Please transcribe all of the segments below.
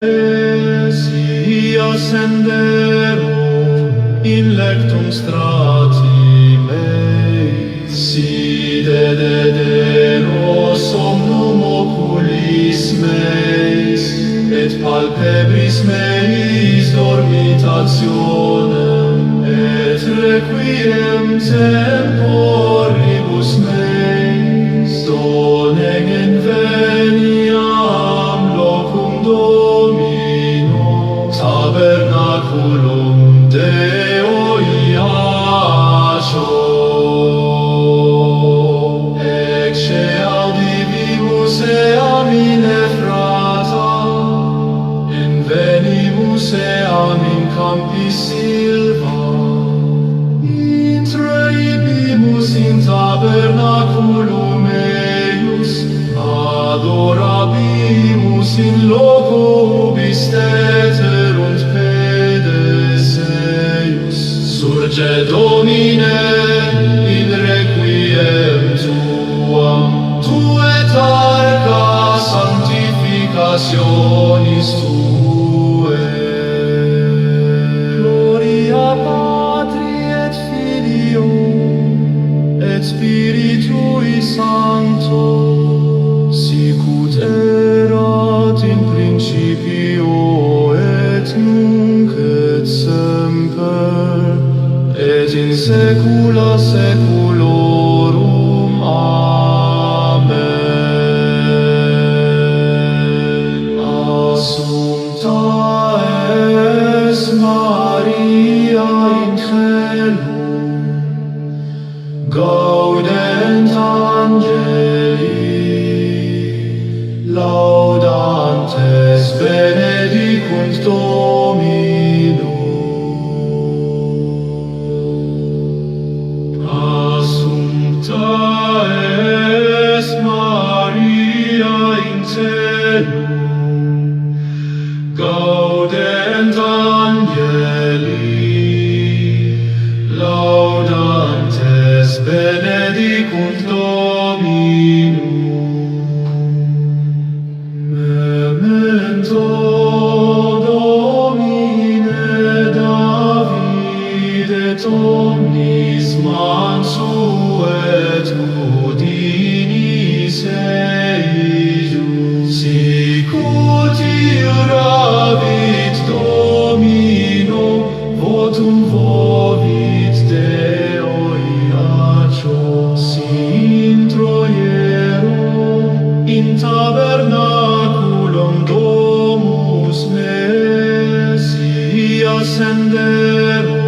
Sia sendero in lectum strati mei, si dedero somnum oculis meis, et palpebris meis dormitationem, et requiem temporibus meis, donegem veniam locum Domino, tabernaculum Deo Iaccio. Ecce audivimus eam in Ephrata, invenimus eam in campi silva, intraibimus in tabernaculum eius, adorabimus in loco ubis teterunt pedes eius. Surge Domine in requiem tuam, tu et arca sanctificationis tuae. Gloria Patri et Filio et Spiritui Sancto, sicut erat in principio et nunc et semper et in saecula saeculorum. Amen. Assumpta es Maria in caelum, gaudent angeli, laudantes benedicunt Dominum. Assumpta es Maria in caelum, gaudent angeli, laudantes benedicunt Dominum. Memento Domine David et omnis mansuetud dinis eius, sicut iuravit Domino, votum vobit Deo Iaccio, si introiero in tabernaculum domus meis, sia sendero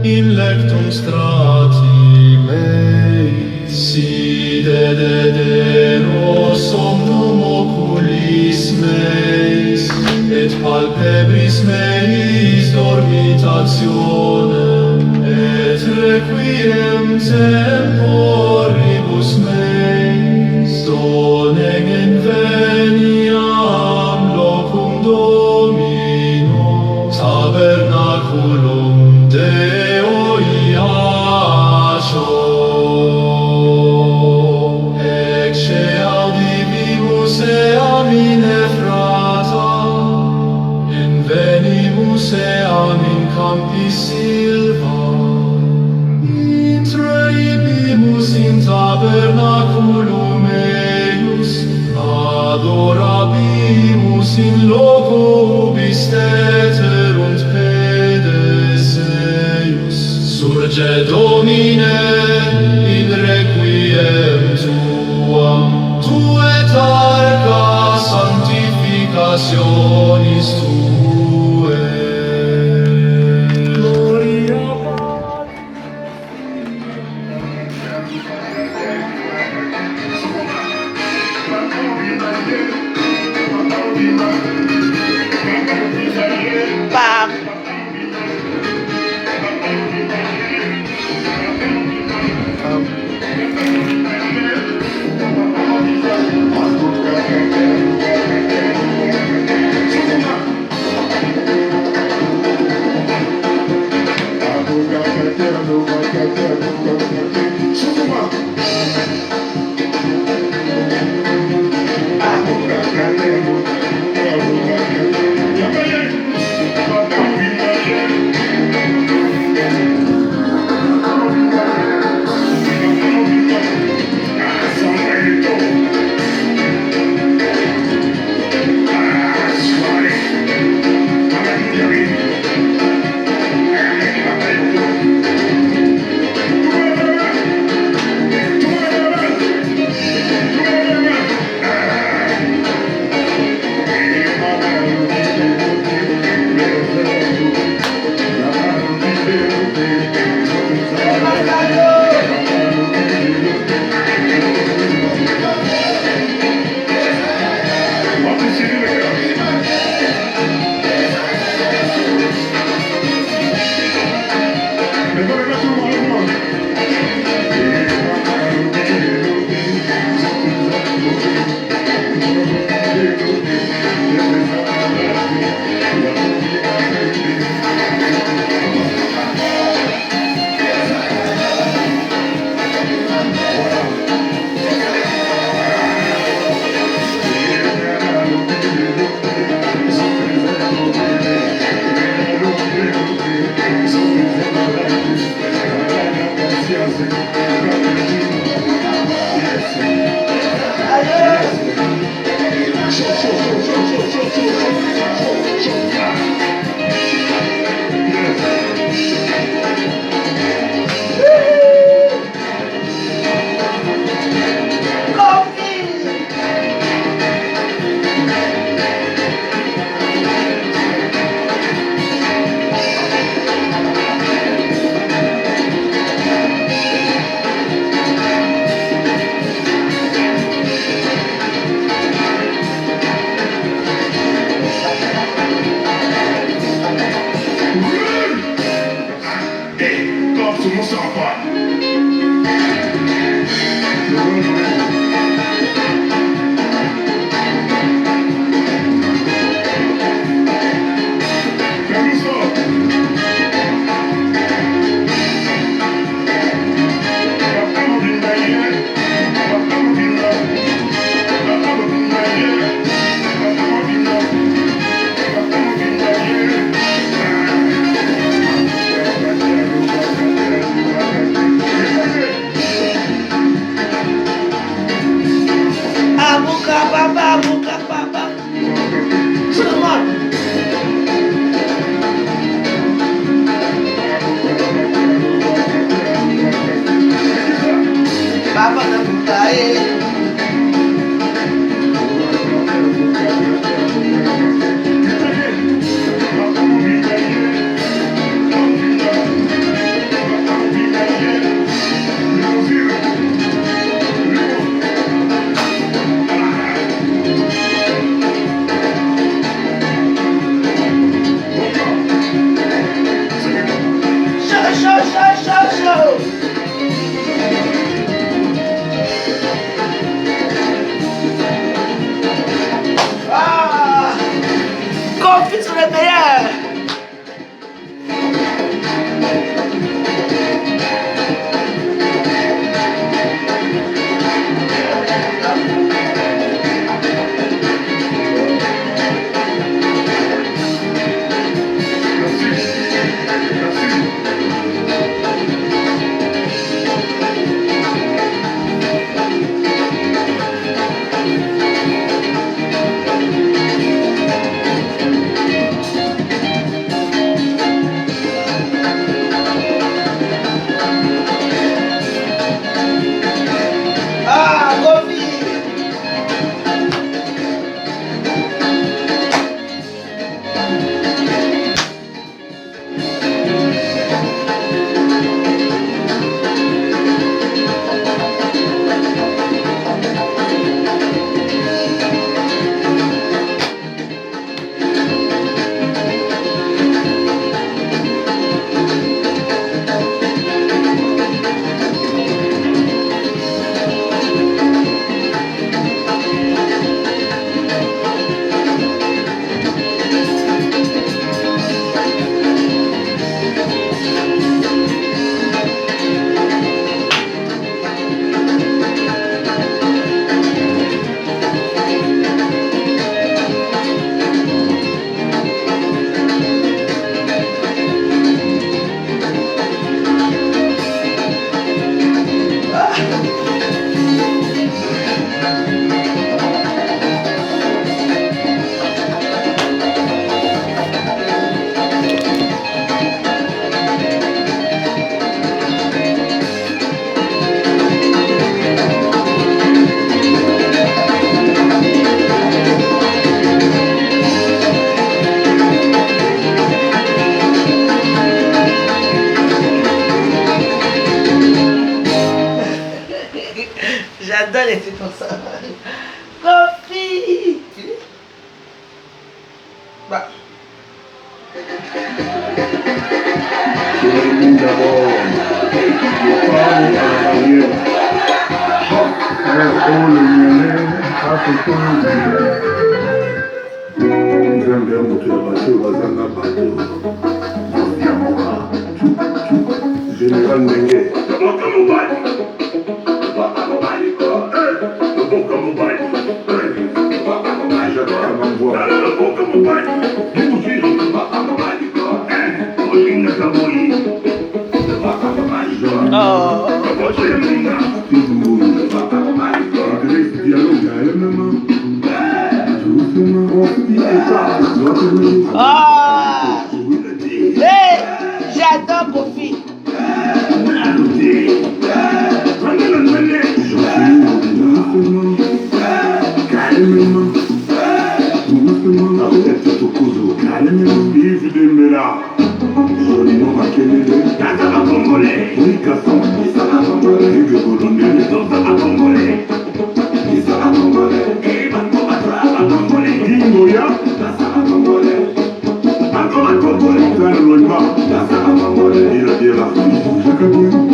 in lectum strati mei, si dedero somnum oculis meis, et palpebris meis dormitationem, et requiem temporibus meis, donegem veniam locum Domino, tabernaculum Deo Iaccio. Ecce audivimus eam in Ephrata, invenimus eam in campi silva, intraibimus in tabernaculum eius, adorabimus in loco ubis teterunt pedes eius. Surge Domine in requiem tuam, tu et arca sanctificationis tuae. Gloria Bam. J'adore les trucs comme ça. Coffee. Bah. Général Mengue. Hey, j'adore Kofi. Thank you.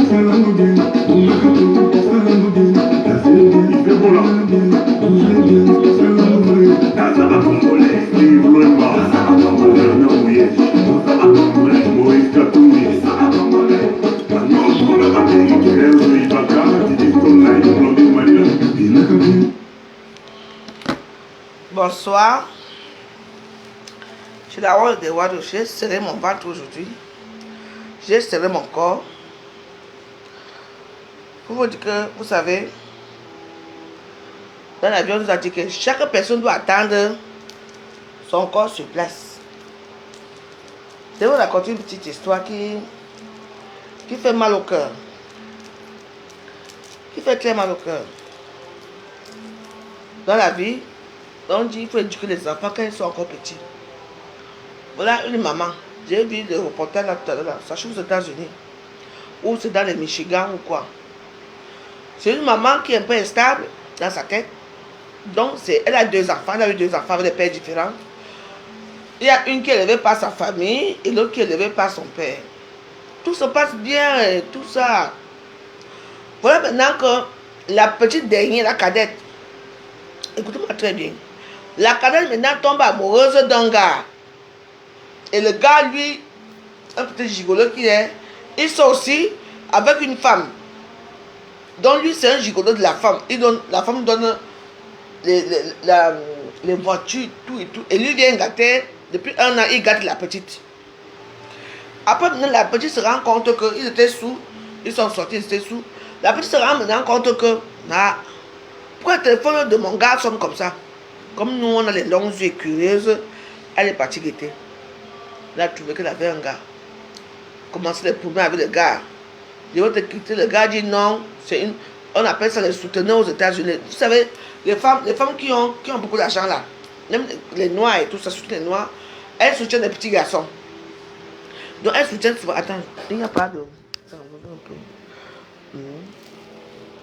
devoir. Je vais avoir le devoir de j'ai serré mon ventre aujourd'hui. J'ai serré mon corps. Pour vous dire que, vous savez, dans l'avion, on nous a dit que chaque personne doit attendre son corps sur place. Je vais vous raconter une petite histoire qui fait mal au cœur. Qui fait très mal au cœur. Dans la vie, on dit qu'il faut éduquer les enfants quand ils sont encore petits. Voilà une maman. J'ai vu le reportage là tout à l'heure, ça chose aux États-Unis. Ou c'est dans le Michigan ou quoi. C'est une maman qui est un peu instable dans sa tête. Donc, elle a deux enfants, elle a eu deux enfants avec des pères différents. Il y a une qui est élevée par sa famille et l'autre qui est élevée par son père. Tout se passe bien, et tout ça. Voilà maintenant que la petite dernière, la cadette, écoutez-moi très bien. La cadette maintenant tombe amoureuse d'un gars. Et le gars, lui, un petit gigolo qu'il est, il sort aussi avec une femme. Donc lui, c'est un gigolo de la femme. La femme donne les voitures, tout et tout. Et lui vient gâter, depuis 1 an, il gâte la petite. Après, maintenant, la petite se rend compte qu'ils étaient sous. Ils sont sortis, ils étaient sous. La petite se rend maintenant compte que, pourquoi le téléphone de mon gars sonne comme ça? Comme nous, on a les longues yeux curieuses, elle est partie guetter. Elle a trouvé qu'elle avait un gars. Commencer les problèmes avec le gars. Je vais te quitter. Le gars dit non. On appelle ça les souteneurs aux États-Unis. Vous savez, les femmes qui ont beaucoup d'argent là, même les noirs et tout ça, surtout les noirs, elles soutiennent les petits garçons. Donc elles soutiennent souvent. Attends, il n'y a pas de. Je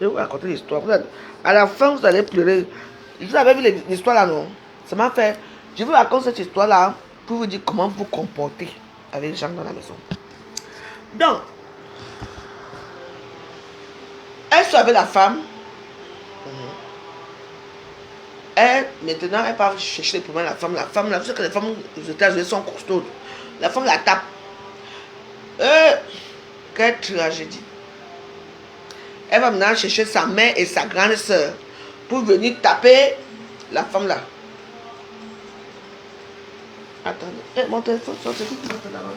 vais vous raconter l'histoire. À la fin, vous allez pleurer. Vous avez vu l'histoire là, non? Ça m'a fait. Je vous raconte cette histoire là pour vous dire comment vous comporter avec les gens dans la maison. Donc, elle soit avec la femme. Maintenant, elle part chercher les problèmes à la femme. La femme, là, vous savez que les femmes aux États-Unis sont costaudes. La femme la tape. Quelle tragédie. Elle va maintenant chercher sa mère et sa grande soeur pour venir taper la femme là. Attendez, mon téléphone, c'est qui qui m'appelle là-bas?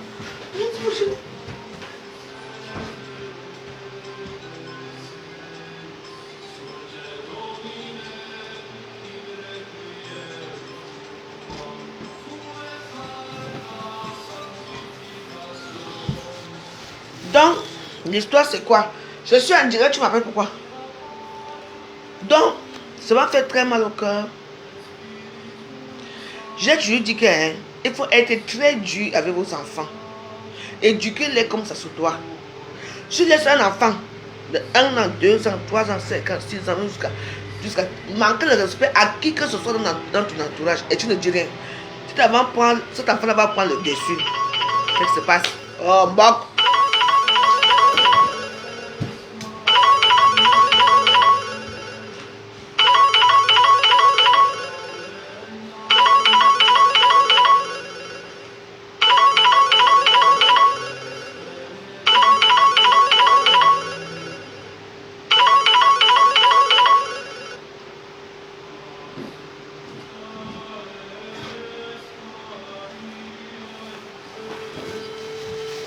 Donc, l'histoire c'est quoi? Je suis en direct, tu m'appelles pourquoi? Donc, ça m'a fait très mal au cœur. J'ai toujours dit qu'il faut être très dur avec vos enfants. Éduquez-les comme ça se doit. Si vous laissez un enfant de 1 an, 2 ans, 3 ans, 5 ans, 6 ans, jusqu'à manquer le respect à qui que ce soit dans ton entourage et tu ne dis rien. Cet enfant-là va prendre le dessus. Qu'est-ce qui se passe? Oh, moque.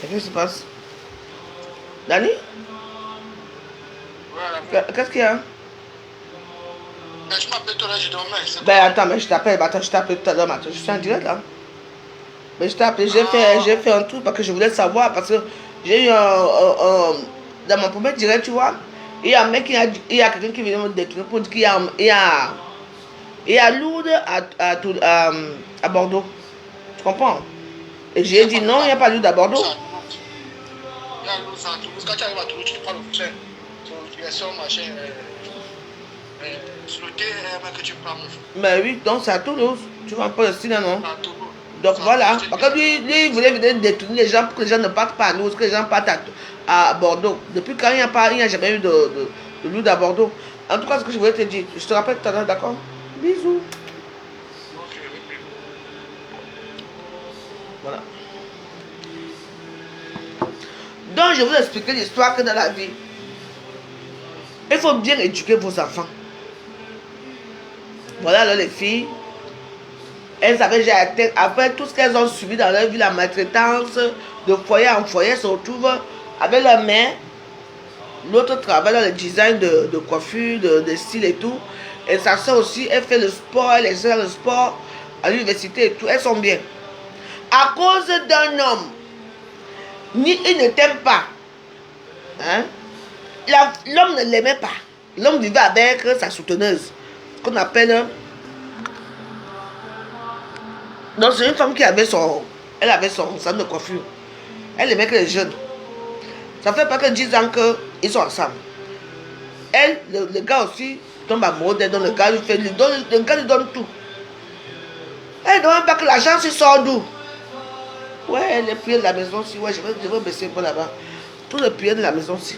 Qu'est-ce qui se passe? Dani? Voilà. Qu'est-ce qu'il y a? Je m'appelle toi là, je dormais. Ben attends, mais je t'appelle. Attends, je t'ai appelé tout à l'heure, je suis en direct là. Mais je t'ai appelé, j'ai fait un truc parce que je voulais savoir, parce que j'ai eu dans mon premier direct, tu vois, il y a un mec, il y a quelqu'un qui vient me détruire pour dire qu'il y a Lourdes à Bordeaux. Tu comprends? Et j'ai dit non, il n'y a pas Lourdes à Bordeaux. Il y a Lourdes à Toulouse. Quand tu arrives à Toulouse, tu prends le train. Tu es sur machin. Sur le TRM que tu prends. Mais oui, donc c'est à Toulouse. Tu vois un peu le style, non? À Toulouse. Donc voilà, parce que lui, il voulait venir détourner les gens pour que les gens ne partent pas à Lourdes, que les gens partent à Bordeaux. Depuis quand il n'y a jamais eu de Lourdes à Bordeaux. En tout cas, ce que je voulais te dire, je te rappelle tout à l'heure, d'accord? Bisous. Ok. Voilà. Donc, je vous expliquer l'histoire que dans la vie, il faut bien éduquer vos enfants. Voilà, alors les filles, Elles avaient déjà atteint, après tout ce qu'elles ont subi dans leur vie, la maltraitance, de foyer en foyer, se retrouvent avec leur mère. L'autre travaille dans le design de coiffure, de style et tout. Et sa soeur aussi, elle fait le sport, elle est dans le sport à l'université et tout. Elles sont bien. À cause d'un homme, ni il ne t'aime pas. Hein? L'homme ne l'aimait pas. L'homme vivait avec sa souteneuse. Ce qu'on appelle. Donc c'est une femme qui avait son. Elle avait son salon de coiffure. Elle aimait que les jeunes. Ça fait pas que 10 ans qu'ils sont ensemble. Elle, le gars aussi, tombe amoureux d'elle, donc le gars lui fait. Le gars lui donne tout. Elle ne demande pas que l'argent se sort d'où. Ouais, les prières de la maison aussi. Ouais, je vais baisser un peu là-bas. Tous les prières de la maison aussi.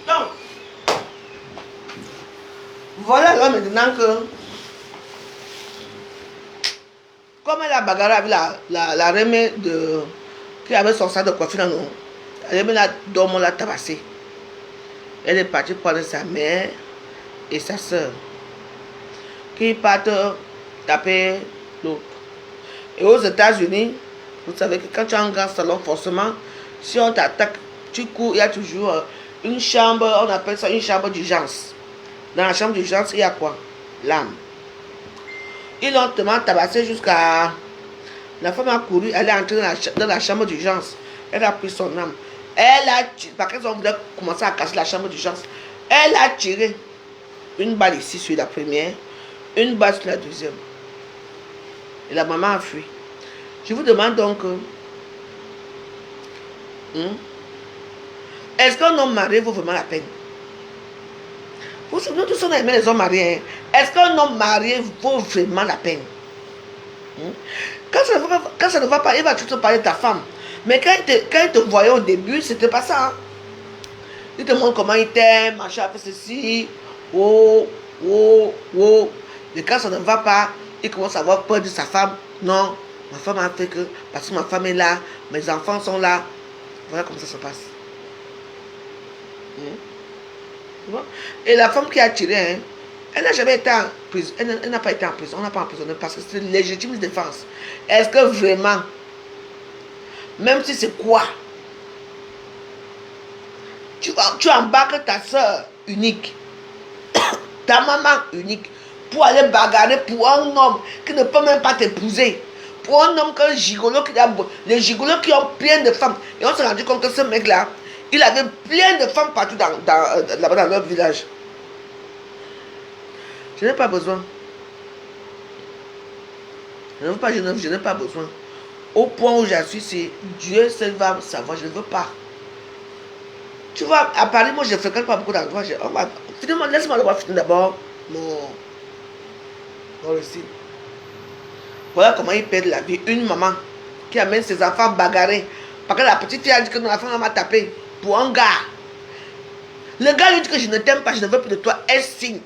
Donc, voilà là maintenant que, comme elle a bagarré avec la remée qui avait son sac de coiffure dans nous, la remée là, dormant l'a tabassé. Elle est partie prendre sa mère et sa soeur, qui partent taper l'autre. Et aux États-Unis, vous savez que quand tu as un grand salon, forcément, si on t'attaque, tu cours, il y a toujours une chambre, on appelle ça une chambre d'urgence. Dans la chambre d'urgence, il y a quoi? L'âme. Ils l'ont tellement tabassé jusqu'à... La femme a couru, elle est entrée dans la chambre d'urgence. Elle a pris son âme. Elle a tiré, parce qu'ils ont voulu commencer à casser la chambre d'urgence. Elle a tiré une balle ici sur la première, une balle sur la deuxième. Et la maman a fui. Je vous demande donc... est-ce qu'un homme marié vaut vraiment la peine? Vous savez, nous tous on aime les hommes mariés. Hein? Est-ce qu'un homme marié vaut vraiment la peine? Quand ça ne va pas, il va toujours parler de ta femme. Mais quand il te voyait au début, c'était pas ça. Hein? Il te montre comment il t'aime, machin, fait ceci. Oh. Mais quand ça ne va pas, il commence à avoir peur de sa femme. Non, ma femme a fait que, parce que ma femme est là, mes enfants sont là. Voilà comment ça se passe. Et la femme qui a tiré, hein, elle n'a jamais été en prison. Elle n'a pas été en prison. On n'a pas emprisonné parce que c'est une légitime défense. Est-ce que vraiment, même si c'est quoi, tu embarques ta soeur unique, ta maman unique, pour aller bagarrer pour un homme qui ne peut même pas t'épouser, pour un homme qu'un gigolo qui a... Les gigolos qui ont plein de femmes. Et on s'est rendu compte que ce mec-là, il avait plein de femmes partout là-bas dans leur village. Je n'ai pas besoin. Je n'ai pas besoin. Au point où j'en suis, c'est Dieu seul va savoir, je ne veux pas. Tu vois, à Paris, moi je ne fréquente pas beaucoup d'endroits. Finalement, laisse-moi le voir finir d'abord mon récit. Voilà comment ils perdent la vie. Une maman qui amène ses enfants bagarrer. Parce que la petite fille a dit que la femme m'a tapé pour un gars. Le gars lui dit que je ne t'aime pas, je ne veux plus de toi. Elle signe.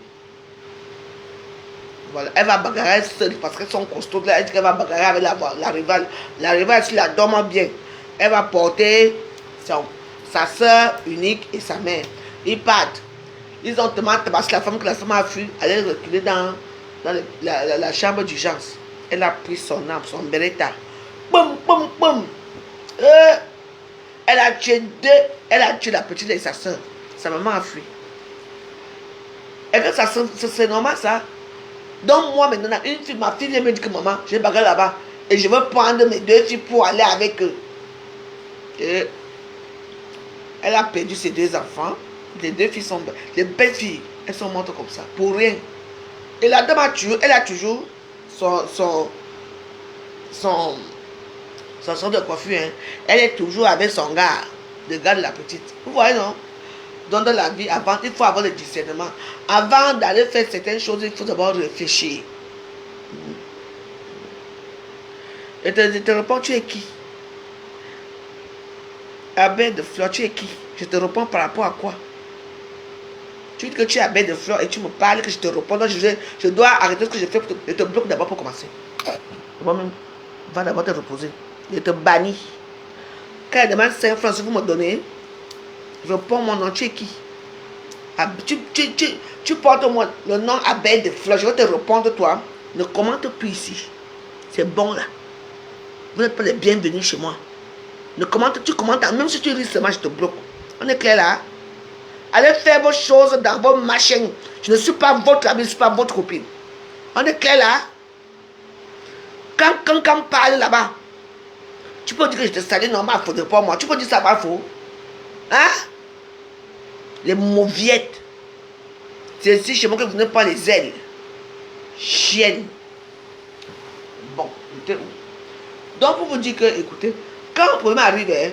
Voilà, elle va bagarrer seule parce qu'elles sont costaudes là. Elle dit qu'elle va bagarrer avec la rivale. La rivale, si la dorme bien, elle va porter sa soeur unique et sa mère. Ils partent. Ils ont tellement tabassé la femme que la femme a fui. Elle est reculée dans la chambre d'urgence. Elle a pris son arme, son beretta. Boum, boum, boum. Elle a tué la petite et sa soeur. Sa maman a fui. Et que ça, c'est normal ça. Donc moi maintenant, ma fille me dit que maman, je vais bagarrer là-bas. Et je veux prendre mes deux filles pour aller avec eux. Et elle a perdu ses deux enfants. Les deux filles sont... Les belles filles, elles sont mortes comme ça. Pour rien. Et la dame elle a toujours son de coiffure. Hein. Elle est toujours avec son gars. Le gars de la petite. Vous voyez non? Donc dans la vie, avant, il faut avoir le discernement. Avant d'aller faire certaines choses, il faut d'abord réfléchir. Et je te réponds, tu es qui? Abbé de Fleur, tu es qui? Je te réponds par rapport à quoi? Tu dis que tu es à baie de fleurs et tu me parles, que je te réponds. Donc je dois arrêter ce que je fais. Je te bloque d'abord pour commencer. Moi-même, va d'abord te reposer. Je te bannis. Quand elle demande 5 francs, si vous me donnez, je réponds mon nom. Tu es qui? Tu portes le nom à baie de fleurs. Je vais te répondre, toi. Ne commente plus ici. C'est bon là. Vous n'êtes pas les bienvenus chez moi. Ne commente, tu commentes, même si tu ris seulement, je te bloque. On est clair là? Allez faire vos choses dans vos machines. Je ne suis pas votre ami, je ne suis pas votre copine. On est clair là? Quand on parle là-bas, tu peux dire que je te salue, non, il ne faudrait pas moi. Tu peux dire ça, pas faux. Hein? Les mauviettes. C'est ici chez moi que vous n'avez pas les ailes. Chienne. Bon, écoutez. Donc pour vous dire que, écoutez, quand le problème arrive, hein,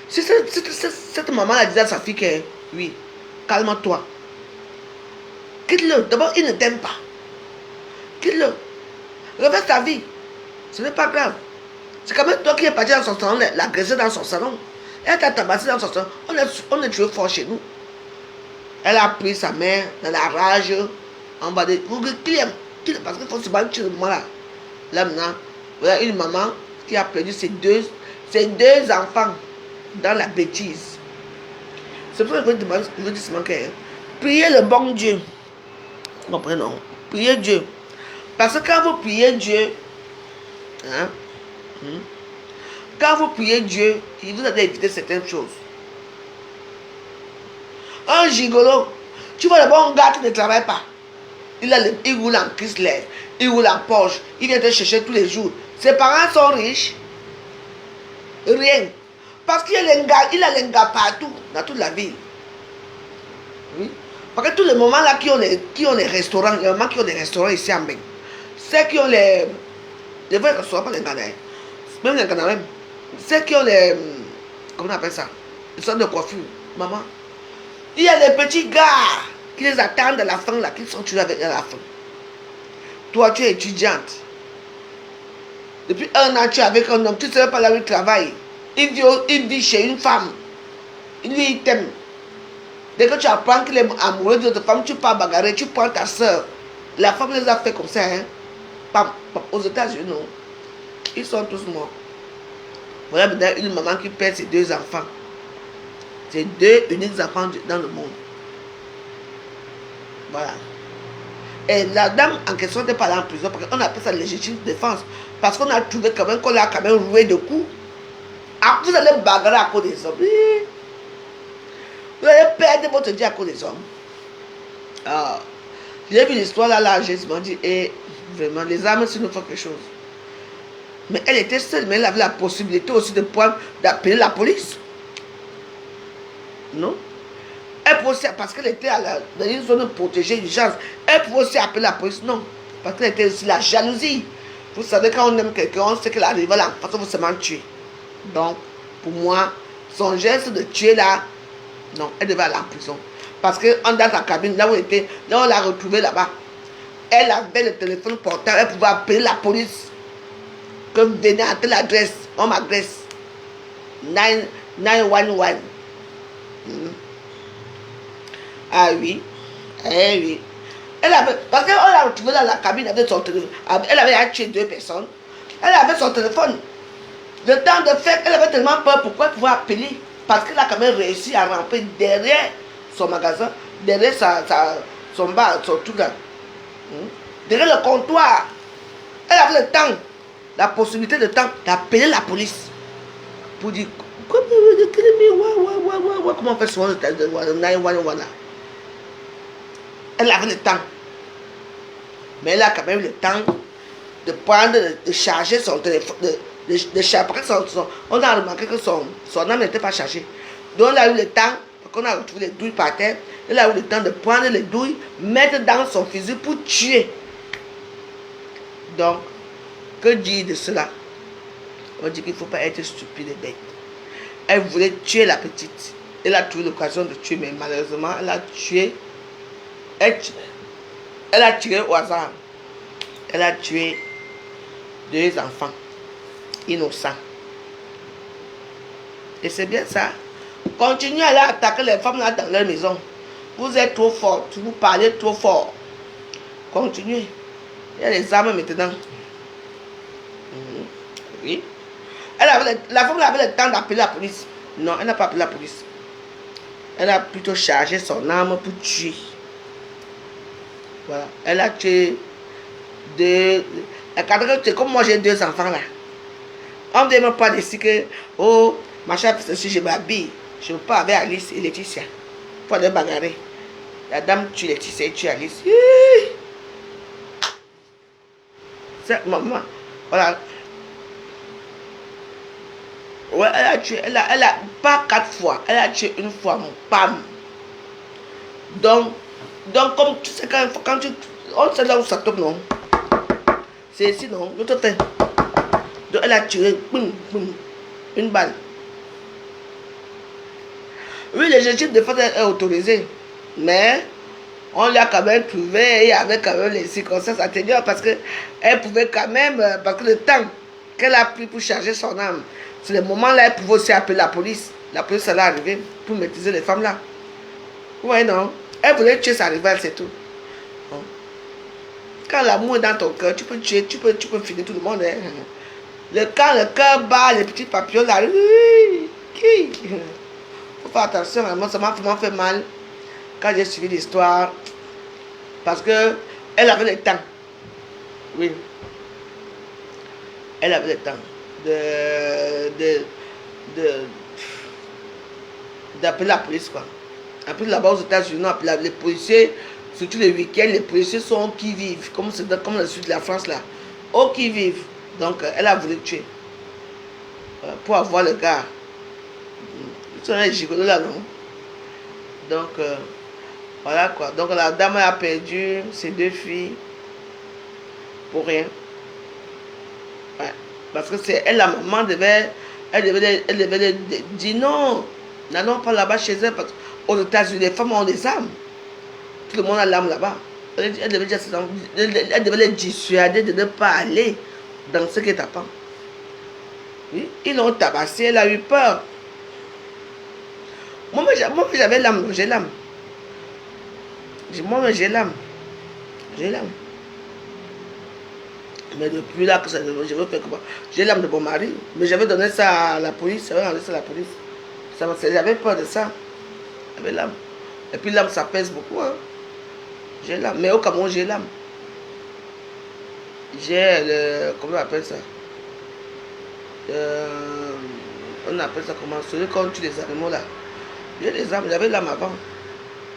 si cette maman-là disait à sa fille que, oui, calme-toi. Quitte-le. D'abord, il ne t'aime pas. Quitte-le. Refais ta vie. Ce n'est pas grave. C'est quand même toi qui es parti dans son salon, l'agresser dans son salon. Elle t'a tabassé dans son salon. On est tué fort chez nous. Elle a pris sa mère dans la rage, en bas de... Parce qu'il faut se battre sur le moment là. Là maintenant, voilà une maman qui a perdu ses deux enfants dans la bêtise. C'est pour ça que je veux dire seulement que priez le bon Dieu. Comprenez, non? Priez Dieu. Parce que quand vous priez Dieu, hein, quand vous priez Dieu, il vous a évité certaines choses. Un gigolo, tu vois le bon gars qui ne travaille pas. Il roule en Chrysler, il roule en Porsche, il vient te chercher tous les jours. Ses parents sont riches. Rien. Parce qu'il a les gars partout, dans toute la ville. Oui. Parce que tous les moments là qui ont les restaurants, les moments qui ont des restaurants ici en Beng, ceux qui ont les vrais restaurants, pas les Ghana, même les Ghana même, ceux qui ont les, comment on appelle ça, les centres de coiffure, maman. Il y a des petits gars qui les attendent à la fin là, qui sont tués avec à la fin. Toi, tu es étudiante. Depuis 1 an, tu es avec un homme, tu ne sais pas là où il travaille. Il vit chez une femme. Lui, il t'aime. Dès que tu apprends qu'il est amoureux d'une autre femme, tu pars bagarrer, tu prends ta soeur. La femme les a fait comme ça, hein. Aux États-Unis, non. Ils sont tous morts. Voilà maintenant une maman qui perd ses 2 enfants. Ses 2 uniques enfants dans le monde. Voilà. Et la dame en question n'était pas là en prison parce qu'on appelle ça légitime défense. Parce qu'on a trouvé quand même qu'on l'a quand même roué de coups. Ah, vous allez bagarrer à cause des hommes. Vous allez perdre votre vie à cause des hommes. Ah, j'ai vu l'histoire là, Jésus m'a dit, et vraiment, les armes, c'est nous font quelque chose. Mais elle était seule, mais elle avait la possibilité aussi d'appeler la police. Non? Elle pouvait aussi, parce qu'elle était dans une zone protégée d'urgence, elle pouvait aussi appeler la police. Non, parce qu'elle était aussi la jalousie. Vous savez, quand on aime quelqu'un, on sait qu'elle arrive là, parce que vous se tuer. Donc, pour moi, son geste de tuer là, non, elle devait aller en prison. Parce que dans sa cabine, là où elle était, là on l'a retrouvée là-bas, elle avait le téléphone portable, elle pouvait appeler la police. Que vous venez à telle adresse, on m'agresse. 911. Ah oui, eh oui. Elle avait, parce qu'on l'a retrouvée dans la cabine avec son téléphone. Elle avait tué 2 personnes. Elle avait son téléphone. Le temps de faire, elle avait tellement peur pourquoi pouvoir appeler. Parce qu'elle a quand même réussi à ramper derrière son magasin, derrière son bar, son tout là. Derrière le comptoir. Elle avait le temps, la possibilité de temps d'appeler la police. Pour dire, comment on fait souvent le 911 là. Elle avait le temps. Mais elle a quand même le temps de prendre, de charger son téléphone, de charger. On a remarqué que son âme n'était pas chargée. Donc elle a eu le temps, parce qu'on a retrouvé les douilles par terre, elle a eu le temps de prendre les douilles, mettre dans son fusil pour tuer. Donc, que dire de cela? On dit qu'il ne faut pas être stupide et bête. Elle voulait tuer la petite. Elle a trouvé l'occasion de tuer, mais malheureusement, elle a tué. Elle a tiré au hasard. Elle a tué 2 enfants innocents. Et c'est bien ça. Continuez à aller attaquer les femmes là dans leur maison. Vous êtes trop fort. Vous parlez trop fort. Continuez. Il y a les armes maintenant. Oui. La femme avait le temps d'appeler la police. Non, elle n'a pas appelé la police. Elle a plutôt chargé son arme pour tuer. Voilà. Elle a tué deux. Comme moi j'ai 2 enfants là. On ne me pas décider que, oh, ma chère, si je m'habille, je ne veux pas avec Alice et Laetitia. Pour aller bagarrer. La dame tue Laetitia et tue Alice. Cette maman, voilà. Ouais, elle a tué, elle a pas 4 fois, elle a tué une fois, mon pam. Donc comme tu sais, quand tu, on sait là où ça tombe, non? C'est ici, non? L'autre côté. Donc elle a tiré, boum, boum, une balle. Oui, le légitime défense est autorisé, mais on lui a quand même trouvé, et avec quand même les circonstances atténuantes, parce qu'elle pouvait quand même, parce que le temps qu'elle a pris pour charger son âme, c'est le moment là, elle pouvait aussi appeler la police. La police, elle est arrivée pour maîtriser les femmes là. Ouais, non? Elle voulait tuer sa rivale, c'est tout. Bon. Quand l'amour est dans ton cœur, tu peux tuer, tu peux finir tout le monde. Hein. Quand le cœur bat, les petits papillons là, qui? Faut faire attention, vraiment, ça m'a vraiment fait mal quand j'ai suivi l'histoire. Parce que elle avait le temps. Oui. Elle avait le temps d'appeler la police, quoi. Après, là-bas aux États-Unis, les policiers, surtout les week-ends, les policiers sont qui vivent, comme le sud de la France, là. Oh, qui vivent. Donc, elle a voulu tuer. Pour avoir le gars. Ils sont les gigolos là, non? Donc, voilà quoi. Donc, la dame a perdu ses 2 filles pour rien. Ouais. Parce que c'est elle, la maman elle devait dire non, n'allons pas là-bas chez elle. Parce qu'aux États-Unis, les femmes ont des armes. Tout le monde a l'arme là-bas. Elle devait dire elle devait les dissuader de ne pas aller dans ce qui est tapant. Oui, ils l'ont tabassé, elle a eu peur. Moi, j'avais l'âme, j'ai l'âme. Moi, j'ai l'âme. J'ai l'âme. Mais depuis là, je veux faire comment? J'ai l'âme de mon mari. Mais j'avais donné ça à la police. J'avais donné ça à la police. J'avais peur de ça. J'avais l'âme. Et puis l'âme, ça pèse beaucoup. Hein. J'ai l'âme. Mais au Cameroun, j'ai l'âme. J'ai le... Comment on appelle ça? On appelle ça comment? Celui qu'on tue les animaux là. J'ai les âmes. J'avais l'âme avant.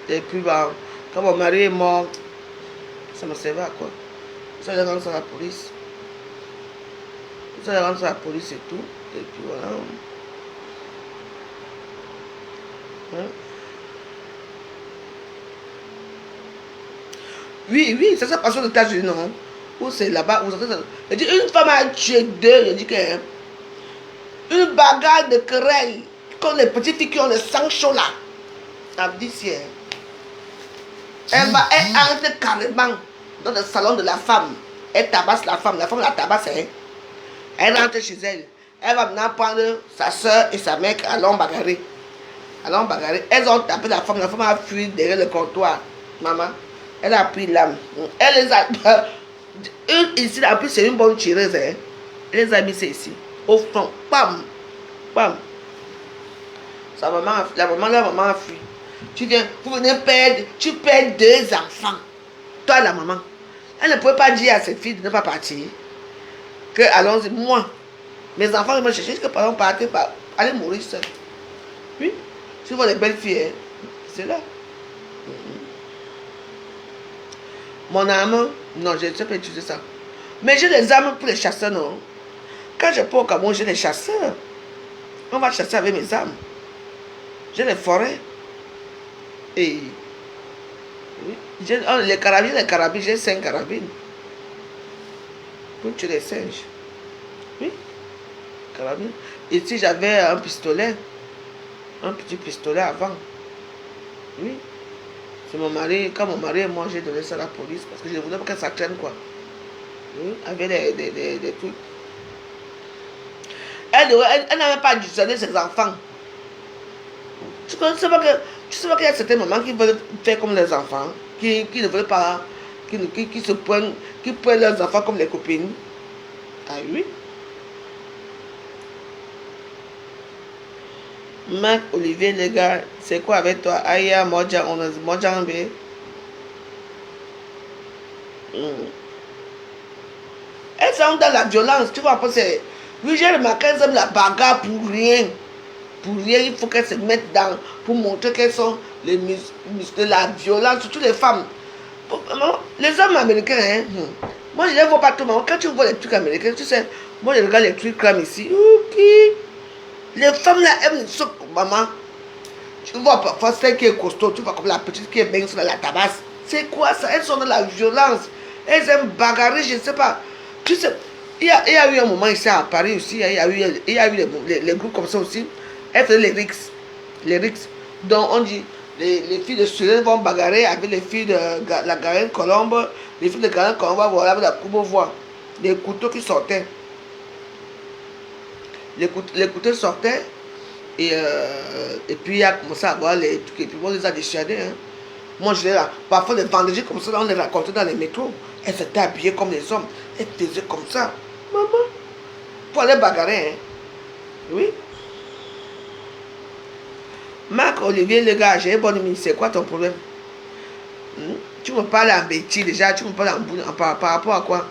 Et puis, bah, quand mon mari est mort, ça me servait à quoi? Ça, je rentre à la police. Ça, je rentre à la police et tout. Et puis voilà. Hein? Oui, ça s'est passé aux États-Unis, non? Où c'est là-bas, où ça. Je dis, une femme a tué 2. Je dis que. Une bagarre de querelle. Comme les petites filles qui ont le sang chaud là. Elle dit, si. Elle entre carrément dans le salon de la femme. Elle tabasse la femme la tabasse. Hein. Elle rentre chez elle. Elle va maintenant prendre sa soeur et sa mère allons bagarrer. Elles ont tapé la femme a fui derrière le comptoir. Maman, elle a pris l'âme. Elle les a... Ici, en plus, c'est une bonne tireuse. Hein. Elle les a mis ici. Au fond. Pam. Pam. La maman a fui. Vous venez perdre, tu perds 2 enfants. Toi, la maman. Elle ne pouvait pas dire à cette fille de ne pas partir. Que allons-y, moi. Mes enfants ils me chercher jusqu'à parler partir, aller mourir seul. Oui. Si vous voyez les belles filles, hein, c'est là. Mon âme, non, je ne sais pas utiliser ça. Mais j'ai des armes pour les chasseurs, non. Quand je pars au Cameroun, j'ai des chasseurs. On va chasser avec mes armes. J'ai les forêts. Et oui, les carabines, j'ai 5 carabines. Pour tuer les singes. Oui, carabine. Ici, j'avais un pistolet. Un petit pistolet avant. Oui. C'est mon mari, quand mon mari et moi, j'ai donné ça à la police parce que je voulais pas que ça traîne quoi. Oui, avec des trucs. Elle n'avait pas discerné ses enfants. Tu ne sais pas que Tu sais pas qu'il y a certaines mamans qui veulent faire comme les enfants, qui ne veulent pas, qui se prennent, qui prennent leurs enfants comme les copines. Ah oui. Marc Olivier, les gars, c'est quoi avec toi? Aya, Moja, Moja, B. Elles sont dans la violence, tu vois, après c'est... Oui, j'ai remarqué qu'elles aiment la bagarre pour rien. Pour rien, il faut qu'elles se mettent dans... Pour montrer qu'elles sont les muscles, la violence, surtout les femmes. Les hommes américains, hein, moi je ne les vois pas tout le monde. Quand tu vois les trucs américains, tu sais, moi je regarde les trucs comme ici. Ok. Les femmes là aiment ce maman. Tu vois parfois celle qui est costaud, tu vois comme la petite qui est bien sur la tabasse. C'est quoi ça? Elles sont dans la violence. Elles aiment bagarrer, je ne sais pas. Tu sais, il y a eu un moment ici à Paris aussi, il y a eu les groupes comme ça aussi. Elles faisaient les rixes. Les rixes. Donc on dit, les filles de Suren vont bagarrer avec les filles de la Garenne Colombe. Les filles de Garenne Colombe vont voir avec la Courbevoie. Les couteaux qui sortaient. Les couteaux sortaient. Et puis il a commencé à voir les trucs. Et puis on les a déchirés. Hein. Moi je les là. Parfois les vendredis comme ça, on les racontait dans les métros. Elles s'étaient habillées comme les hommes. Elles faisaient comme ça. Maman. Pour aller bagarrer. Hein. Oui. Marc Olivier, le gars, j'ai une bonne amie. C'est quoi ton problème? Tu me parles en bêtise déjà. Tu me parles en boule. Par rapport à quoi?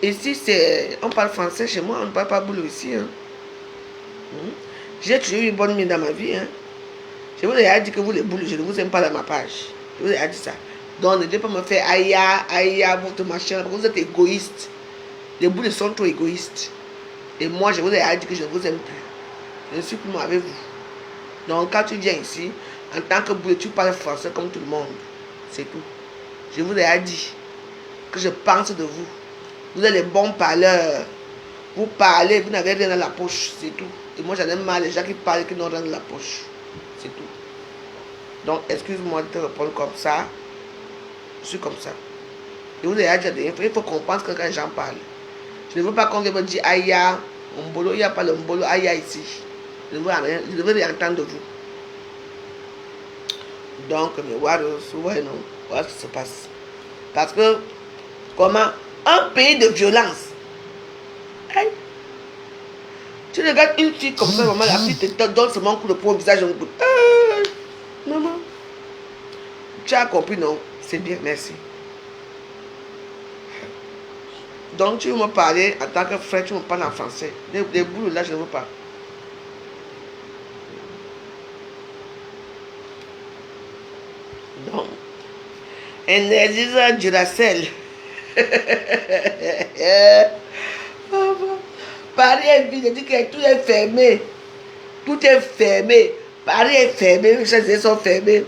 Ici, on parle français chez moi. On ne parle pas boulot ici. Hein. J'ai toujours eu une bonne mine dans ma vie. Hein. Je vous ai dit que vous les boules, je ne vous aime pas dans ma page. Je vous ai dit ça. Donc ne devez pas me faire aïe, votre machin. Parce que vous êtes égoïste. Les boules sont trop égoïstes. Et moi, je vous ai dit que je ne vous aime plus. Je ne suis plus moi avec vous. Donc quand tu viens ici, en tant que boule, tu parles français comme tout le monde. C'est tout. Je vous ai dit que je pense de vous. Vous êtes les bons parleurs. Vous parlez, vous n'avez rien dans la poche. C'est tout. Et moi, j'en aime mal les gens qui parlent et qui n'ont rien dans la poche. C'est tout. Donc, excuse-moi de te répondre comme ça. Je suis comme ça. Et vous avez dit, il faut comprendre quand les gens parlent. Je ne veux pas qu'on vienne me dire aïe, mon boulot, il n'y a pas le boulot aïe ici. Je ne veux rien entendre de vous. Donc, mais voilà ce qui se passe. Parce que, comment un pays de violence. Hein? Tu regardes une fille comme ça, maman, la fille te donne seulement un coup de poing au visage. Maman, tu as compris, non? C'est bien, merci. Donc, tu veux me parler en tant que frère, tu me parles en français. Les boules là, je ne veux pas. Donc, Energisa Duracell. Paris est vide, je dis que tout est fermé. Tout est fermé. Paris est fermé, les choses sont fermées.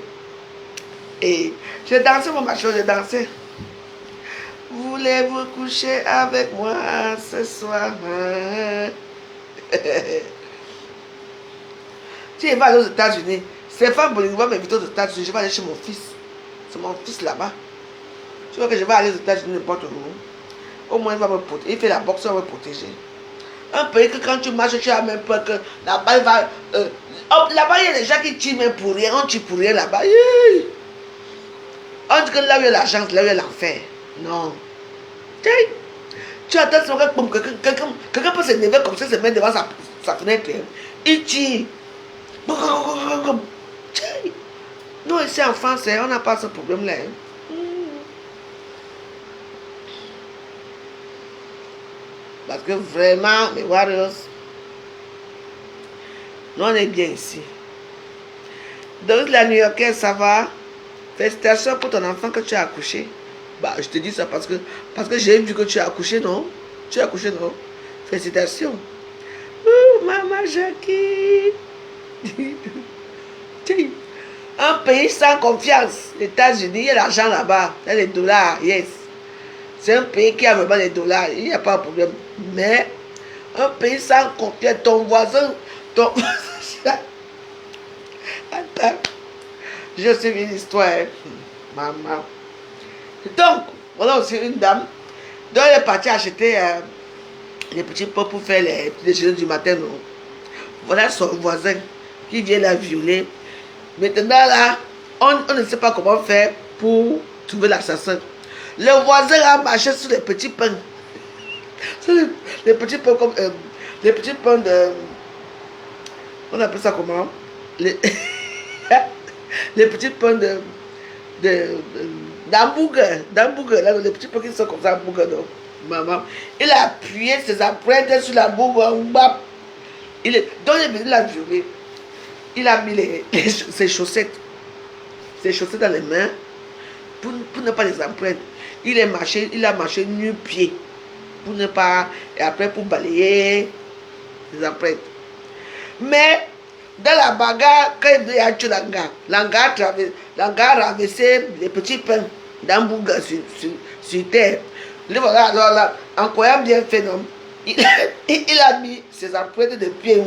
Et je dansais mon macho, je dansais. Voulez-vous coucher avec moi ce soir? Si je vais aller aux États-Unis, Stéphane Bolingou va m'inviter aux États-Unis, je vais aller chez mon fils. C'est mon fils là-bas. Tu vois que je vais aller aux États-Unis n'importe où. Au moins, il va me protéger. Il fait la boxe, il va me protéger. Un pays que quand tu marches, tu as même peur que là-bas, il va. Là-bas, il y a des gens qui tirent même pour rien. On tire pour rien là-bas. On dit que là où il y a l'argent, là où il y a l'enfer. Non. Tu attends seulement que quelqu'un peut s'énerver comme ça, se mettre devant sa fenêtre. Il tire. Nous, ici en France, on n'a pas ce problème-là. Parce que vraiment, mes warriors, nous on est bien ici. Donc la New-Yorkaise, ça va. Félicitations pour ton enfant que tu as accouché. Bah, je te dis ça parce que j'ai vu que tu as accouché, non? Tu as accouché, non? Félicitations. Maman Jackie. Un pays sans confiance. Les États-Unis, il y a l'argent là-bas. Il y a les dollars, yes. C'est un pays qui a vraiment les dollars. Il n'y a pas de problème. Mais un pays sans confiance, ton voisin, Attends. Je sais une histoire. Maman. Donc, voilà aussi une dame. Donc, elle est partie acheter les petits pots pour faire les petits déjeuners du matin. Non? Voilà son voisin qui vient la violer. Maintenant là, on ne sait pas comment faire pour trouver l'assassin. Le voisin a marché sur les petits pains. Sur les petits pains comme les petits pains de. On appelle ça comment? Les, les petits pains d'hamburger. D'hamburger, là, les petits pains qui sont comme ça, hamburger, non. Maman. Il a appuyé ses empreintes sur l'hamburger. Donc il l'a violé. Il a mis ses chaussettes dans les mains pour ne pas les empreintes. Il a marché nu-pied pour ne pas, et après pour balayer les empreintes. Mais dans la bagarre, quand il a tué l'hangar a renversé les petits pains d'hamburger sur terre. Le voilà, alors là, incroyable bien fait, non? Il a mis ses empreintes de pied,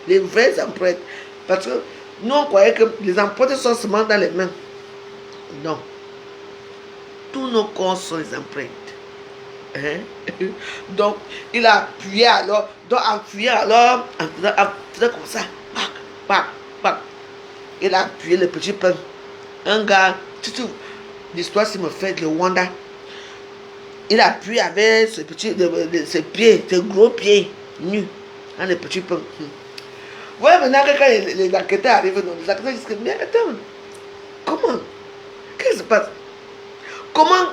les vraies empreintes. Parce que nous, on croyait que les empreintes sont seulement dans les mains. Non. Tous nos corps sont les empreintes. Hein? Donc, il a appuyé alors. Donc, en fuyant alors, en faisant comme ça. Pac, pac, pac. Il a appuyé le petit pain. Un gars, l'histoire, c'est me fait le Rwanda. Il a appuyé avec ses pieds, ses gros pieds nus. Dans les petits pains. Voilà, maintenant que quand les enquêteurs arrivent, les enquêteurs disent que, mais attends, comment? Qu'est-ce qui se passe? Comment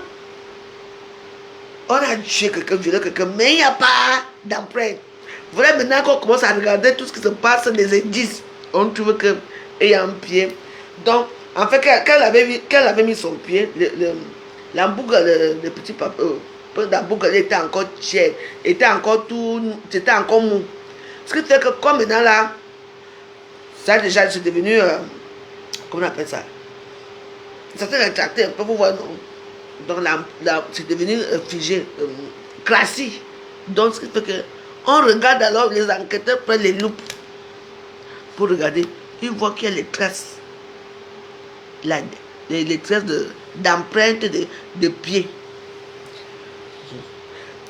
on a tué quelqu'un, violé quelqu'un, mais il n'y a pas d'empreinte? Voilà, maintenant qu'on commence à regarder tout ce qui se passe, les indices, on trouve qu'il y a un pied. Donc, en fait, quand elle avait mis son pied, l'hamburger, le petit pain d'hamburger était encore cher, c'était encore mou. Ce qui fait que, comme maintenant là, ça déjà c'est devenu, comment on appelle ça? Ça s'est rétracté un peu, vous voyez, non? Donc c'est devenu figé, classique. Donc ce qui fait que, on regarde alors, les enquêteurs prennent les loupes pour regarder. Ils voient qu'il y a les traces, les traces d'empreintes de pieds.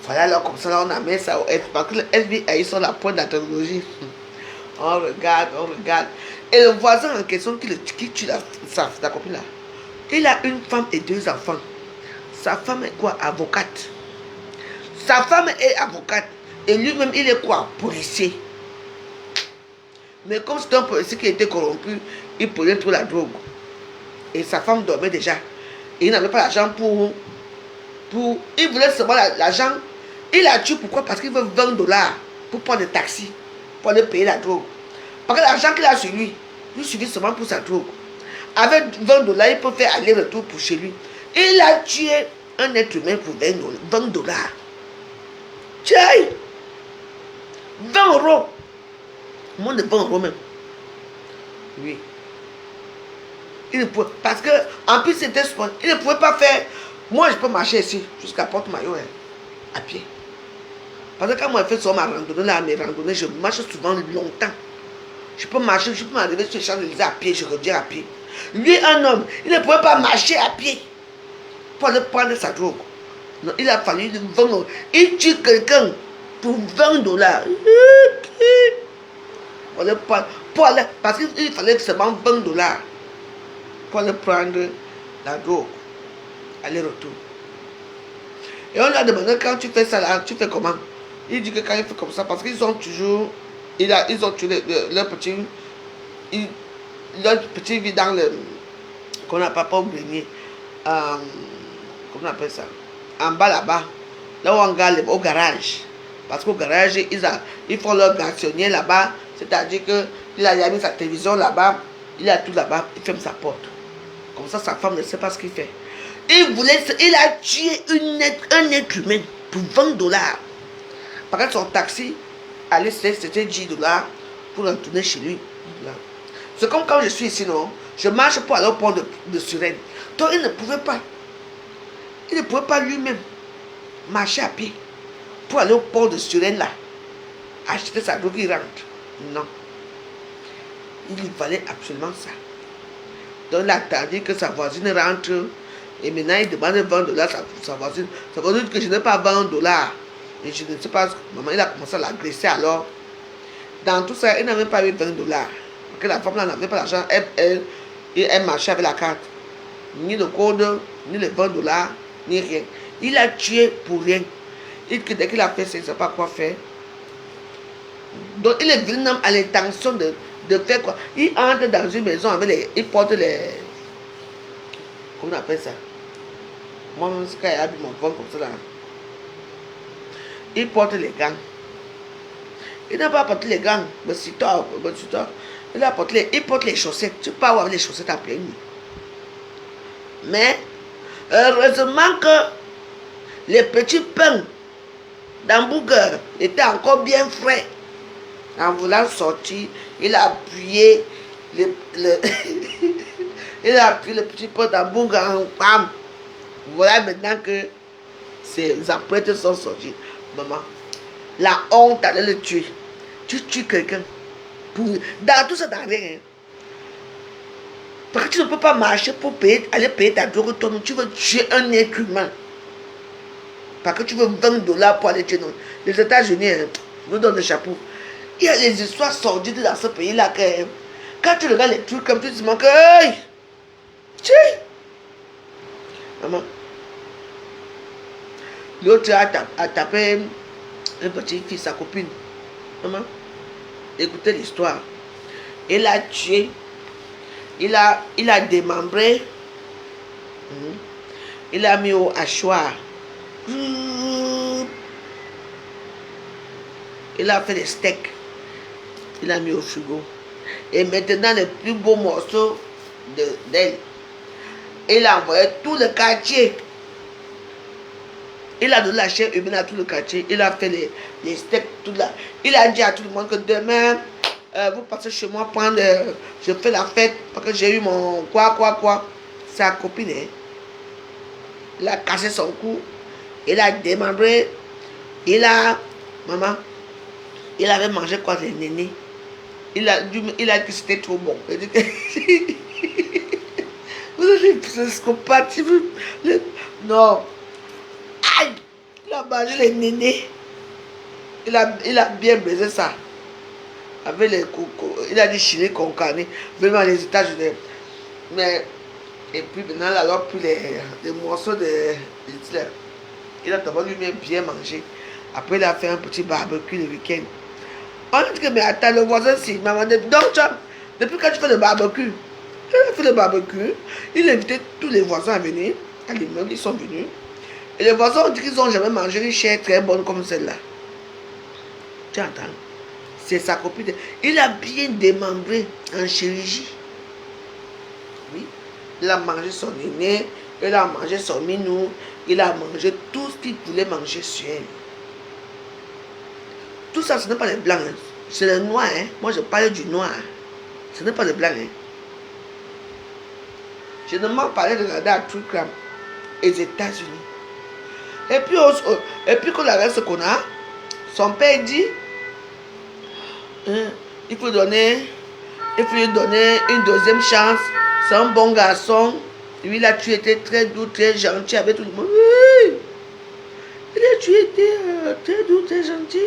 Voilà, alors comme ça, là, on a mis ça au FBI, parce que le FBI, ils sont la pointe de la technologie. On regarde. Et le voisin en question qui tue sa copine là, il a une femme et 2 enfants. Sa femme est quoi? Avocate. Sa femme est avocate. Et lui-même, il est quoi? Policier. Mais comme c'est un policier qui était corrompu, il prenait trop la drogue. Et sa femme dormait déjà. Et il n'avait pas l'argent pour... Il voulait seulement l'argent. Il a tué pourquoi? Parce qu'il veut $20 pour prendre des taxis, pour aller payer la drogue. Parce que l'argent qu'il a sur lui, il suffit seulement pour sa drogue. Avec $20, il peut faire aller-retour pour chez lui. Il a tué un être humain pour $20. Tiens, 20 euros. Moins de 20 euros même. Oui. Il ne pouvait, parce que, en plus, c'était sport. Il ne pouvait pas faire. Moi, je peux marcher ici, jusqu'à Porte-Maillot, à pied. Parce que quand moi, je fais sur ma randonnée, là, mes randonnées, je marche souvent longtemps. Je peux marcher, je peux m'arriver sur les Champs-Élysées à pied, je reviens à pied. Lui, un homme, il ne pouvait pas marcher à pied pour aller prendre sa drogue. Non, il a fallu 20 euros. Il tue quelqu'un pour $20. Pour aller, parce qu'il fallait seulement $20 pour aller prendre la drogue. Aller-retour. Et on lui a demandé, quand tu fais ça là, tu fais comment? Il dit que quand il fait comme ça, parce qu'ils ont toujours, ils ont tué leur petit vit dans le, qu'on n'a pas oublié, comment on appelle ça? En bas là-bas, là où on garde au garage. Parce qu'au garage, ils font leur garçonnier là-bas, c'est-à-dire qu'il a mis sa télévision là-bas, il a tout là-bas, il ferme sa porte. Comme ça, sa femme ne sait pas ce qu'il fait. Il a tué un être humain pour $20. Par contre, son taxi, c'était $10 pour retourner chez lui. C'est comme quand je suis ici, non? Je marche pour aller au pont de Suresnes. Donc, il ne pouvait pas lui-même marcher à pied pour aller au pont de Suresnes là, acheter sa drogue, il rentre. Non. Il lui fallait absolument ça. Donc, il a attendu que sa voisine rentre. Et maintenant, il demande $20 sa voisine. Ça veut dire que je n'ai pas $20. Et je ne sais pas, maman, il a commencé à l'agresser alors. Dans tout ça, il n'avait pas eu $20. que la femme n'avait pas l'argent, elle marchait avec la carte. Ni le code, ni les 20 $, ni rien. Il a tué pour rien. Dès qu'il a fait ça, il ne sait pas quoi faire. Donc il est venu à l'intention de faire quoi. Il entre dans une maison avec il porte les... Comment on appelle ça? Moi, c'est quand il a vu mon ventre comme ça là. Il porte les gants. Il n'a pas porté les gants. Mais si toi, il porte les chaussettes. Tu peux avoir les chaussettes à pleine nuit. Mais, heureusement que les petits pains d'hamburger étaient encore bien frais. En voulant sortir, il a appuyé il a appuyé le petit pain d'hamburger en femme. Voilà maintenant que ses apprêtres sont sortis. Maman, la honte allait le tuer. Tu tues quelqu'un. Dans tout ça, dans rien. Parce que tu ne peux pas marcher pour aller payer ta drogue. Tu veux tuer un être humain. Parce que tu veux 20 $ pour aller tuer. Les États-Unis nous donnent le chapeau. Il y a des histoires sordides dans ce pays-là. Quand tu regardes les trucs comme tu te dis que... Hey! Maman. L'autre a tapé un petit fils, sa copine. Maman, écoutez l'histoire. Il a tué. Il a démembré. Il a mis au hachoir. Il a fait des steaks. Il a mis au frigo. Et maintenant, les plus beaux morceaux d'elle. Il a envoyé tout le quartier. Il a donné la chair humaine à tout le quartier. Il a fait les steaks, tout là. Il a dit à tout le monde que demain, vous passez chez moi prendre... je fais la fête parce que j'ai eu mon... Quoi. Sa copine, hein. Il a cassé son cou. Il a démembré. Maman, il avait mangé quoi, les nénés. Il a dit que c'était trop bon. Il dit que... Vous êtes psychopathe. Non. Aïe! Il a mangé les nénés. Il a bien baisé ça. Avec les cocos. Il a dit chili con carne. Vraiment les États-Unis. Mais... Et puis maintenant, il a pris les morceaux de Hitler. Il a d'abord lui-même bien mangé. Après, il a fait un petit barbecue le week-end. On dit que, mais attends, le voisin, si maman dit, donc, depuis quand tu fais le barbecue, il a fait le barbecue, il a invité tous les voisins à venir, à l'immeuble, ils sont venus. Et les voisins ont dit qu'ils n'ont jamais mangé une chair très bonne comme celle-là. Tu entends? C'est sa copine. Il a bien démembré en chirurgie. Oui. Il a mangé son aîné, il a mangé son minou, il a mangé tout ce qu'il voulait manger sur elle. Tout ça, ce n'est pas les blancs, hein. C'est les noirs. Hein. Moi, je parle du noir. Ce n'est pas les blancs. Hein. Je ne m'en parlais de regarder à True Crime aux États-Unis. Et puis quand la reste qu'on a, son père dit, il faut lui donner une deuxième chance. C'est un bon garçon. Lui, là, tu étais très doux, très gentil avec tout le monde. Oui. Il a tu étais très doux, très gentil.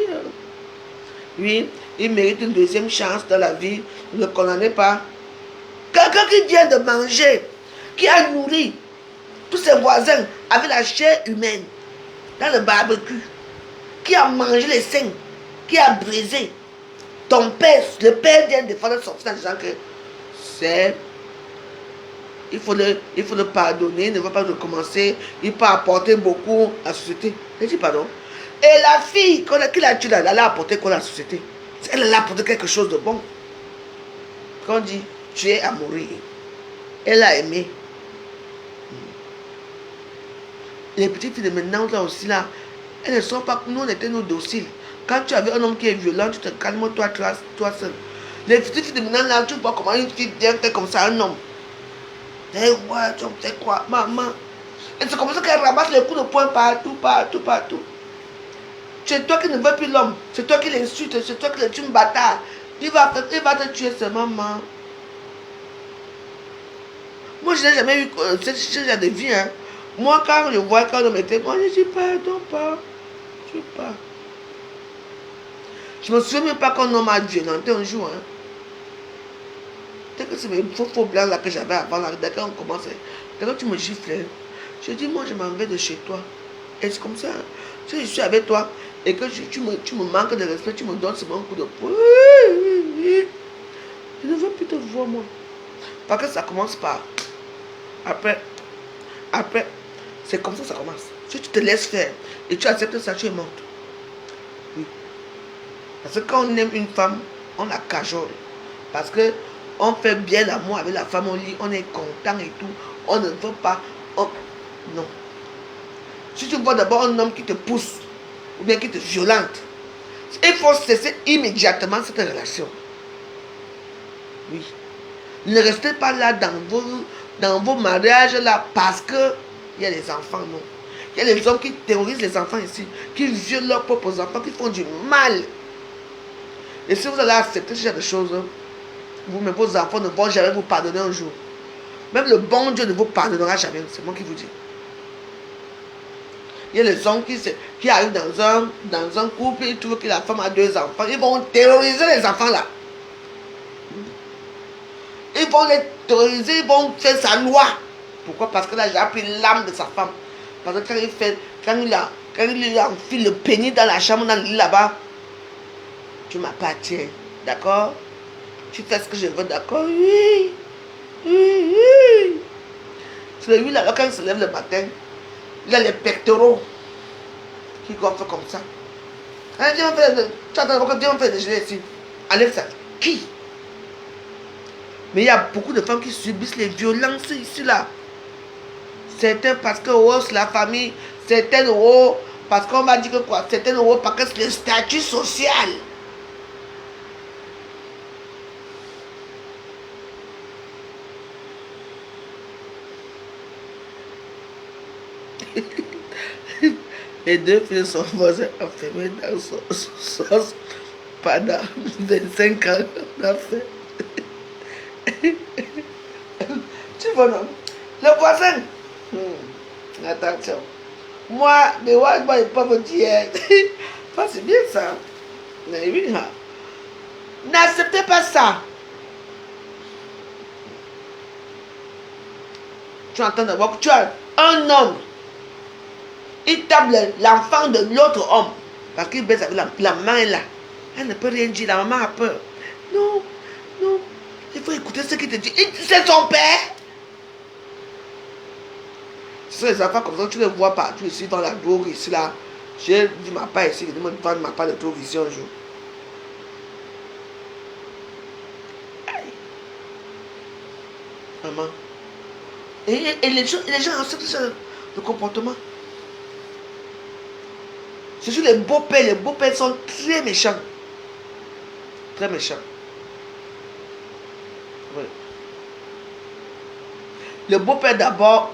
Oui, il mérite une deuxième chance dans la vie. Ne le condamnez pas. Quelqu'un qui vient de manger, qui a nourri tous ses voisins avec la chair humaine dans le barbecue, qui a mangé les seins, qui a brisé. Ton père, le père vient de défendre son fils en disant que c'est... Il faut le pardonner, il ne va pas recommencer, il peut apporter beaucoup à la société. Je dis pardon. Et la fille qui l'a tué, elle a apporté quoi à la société? Elle a apporté quelque chose de bon. Quand on dit tuer à mourir, elle a aimé. Les petites filles de maintenant, là aussi, là, elles ne sont pas... Nous, on était nos dociles. Quand tu avais un homme qui est violent, tu te calmes toi seul. Les petites filles de maintenant, là, tu vois comment une fille vient faire comme ça un homme. C'est quoi, maman? Et c'est comme ça qu'elle ramasse les coups de poing partout. C'est toi qui ne veux plus l'homme. C'est toi qui l'insultes. C'est toi qui le tues un bâtard. Il va te tuer, c'est maman. Moi, je n'ai jamais eu ce genre de vie. Hein. Moi, quand je vois quand on mettait, moi, je dis pardon, pas. Je ne sais pas. Je me souviens même pas qu'on m'a violenté un jour. Hein. Dès que c'est mes faux blancs là que j'avais avant, là, dès qu'on commence, dès que tu me gifles, je dis, moi je m'en vais de chez toi. Et c'est comme ça. Si je suis avec toi et que tu me manques de respect, tu me donnes ce bon coup de poing. Je ne veux plus te voir, moi. Parce que ça commence par. Après, c'est comme ça commence. Si tu te laisses faire et tu acceptes ça, tu es morte. Oui. Parce que quand on aime une femme, on la cajole. Parce que on fait bien l'amour avec la femme, on lit, on est content et tout. On ne veut pas. Non. Si tu vois d'abord un homme qui te pousse ou bien qui te violente, il faut cesser immédiatement cette relation. Oui. Ne restez pas là dans vos mariages là parce que il y a les enfants, non. Il y a les hommes qui terrorisent les enfants ici, qui violent leurs propres enfants, qui font du mal. Et si vous allez accepter ce genre de choses, vous-même, vos enfants ne vont jamais vous pardonner un jour. Même le bon Dieu ne vous pardonnera jamais. C'est moi qui vous dis. Il y a les hommes qui arrivent dans un couple, ils trouvent que la femme a 2 enfants. Ils vont terroriser les enfants là. Ils vont les terroriser, ils vont faire sa loi. Pourquoi? Parce que là, j'ai appris l'âme de sa femme. Parce que quand il enfile le pénis dans la chambre, dans le lit là-bas, tu m'appartiens. D'accord? Tu fais ce que je veux, d'accord? Oui. Oui, oui. C'est lui là, quand il se lève le matin, il a les pectoraux qui gonflent comme ça. Hein, viens faire le déjeuner ici. Enlève ça. Qui? Mais il y a beaucoup de femmes qui subissent les violences ici là. Certains parce que oh, c'est la famille, certains oh, parce qu'on va dire que quoi, certains oh, parce que c'est le statut social. Les 2 filles sont voisins enfermés dans son sauce pendant 25 ans. Tu vois, non? Le voisin. Attention. Moi, mais moi, je ne peux pas vous dire. C'est bien ça. Mais oui, n'acceptez pas ça. Tu entends d'abord que tu as un homme. Il tape l'enfant de l'autre homme. Parce qu'il baisse avec la main là. Elle ne peut rien dire. La maman a peur. Non, non. Il faut écouter ce qu'il te dit. C'est son père. Ce sont les enfants comme ça, tu les vois partout ici dans la drogue ici là. J'ai dit ma part ici, je demande de vendre ma part de drogue ici un jour. Aïe. Maman. Et les gens acceptent ce comportement. Ce sont les beaux-pères. Les beaux-pères sont très méchants. Très méchants. Oui. Le beau-père d'abord,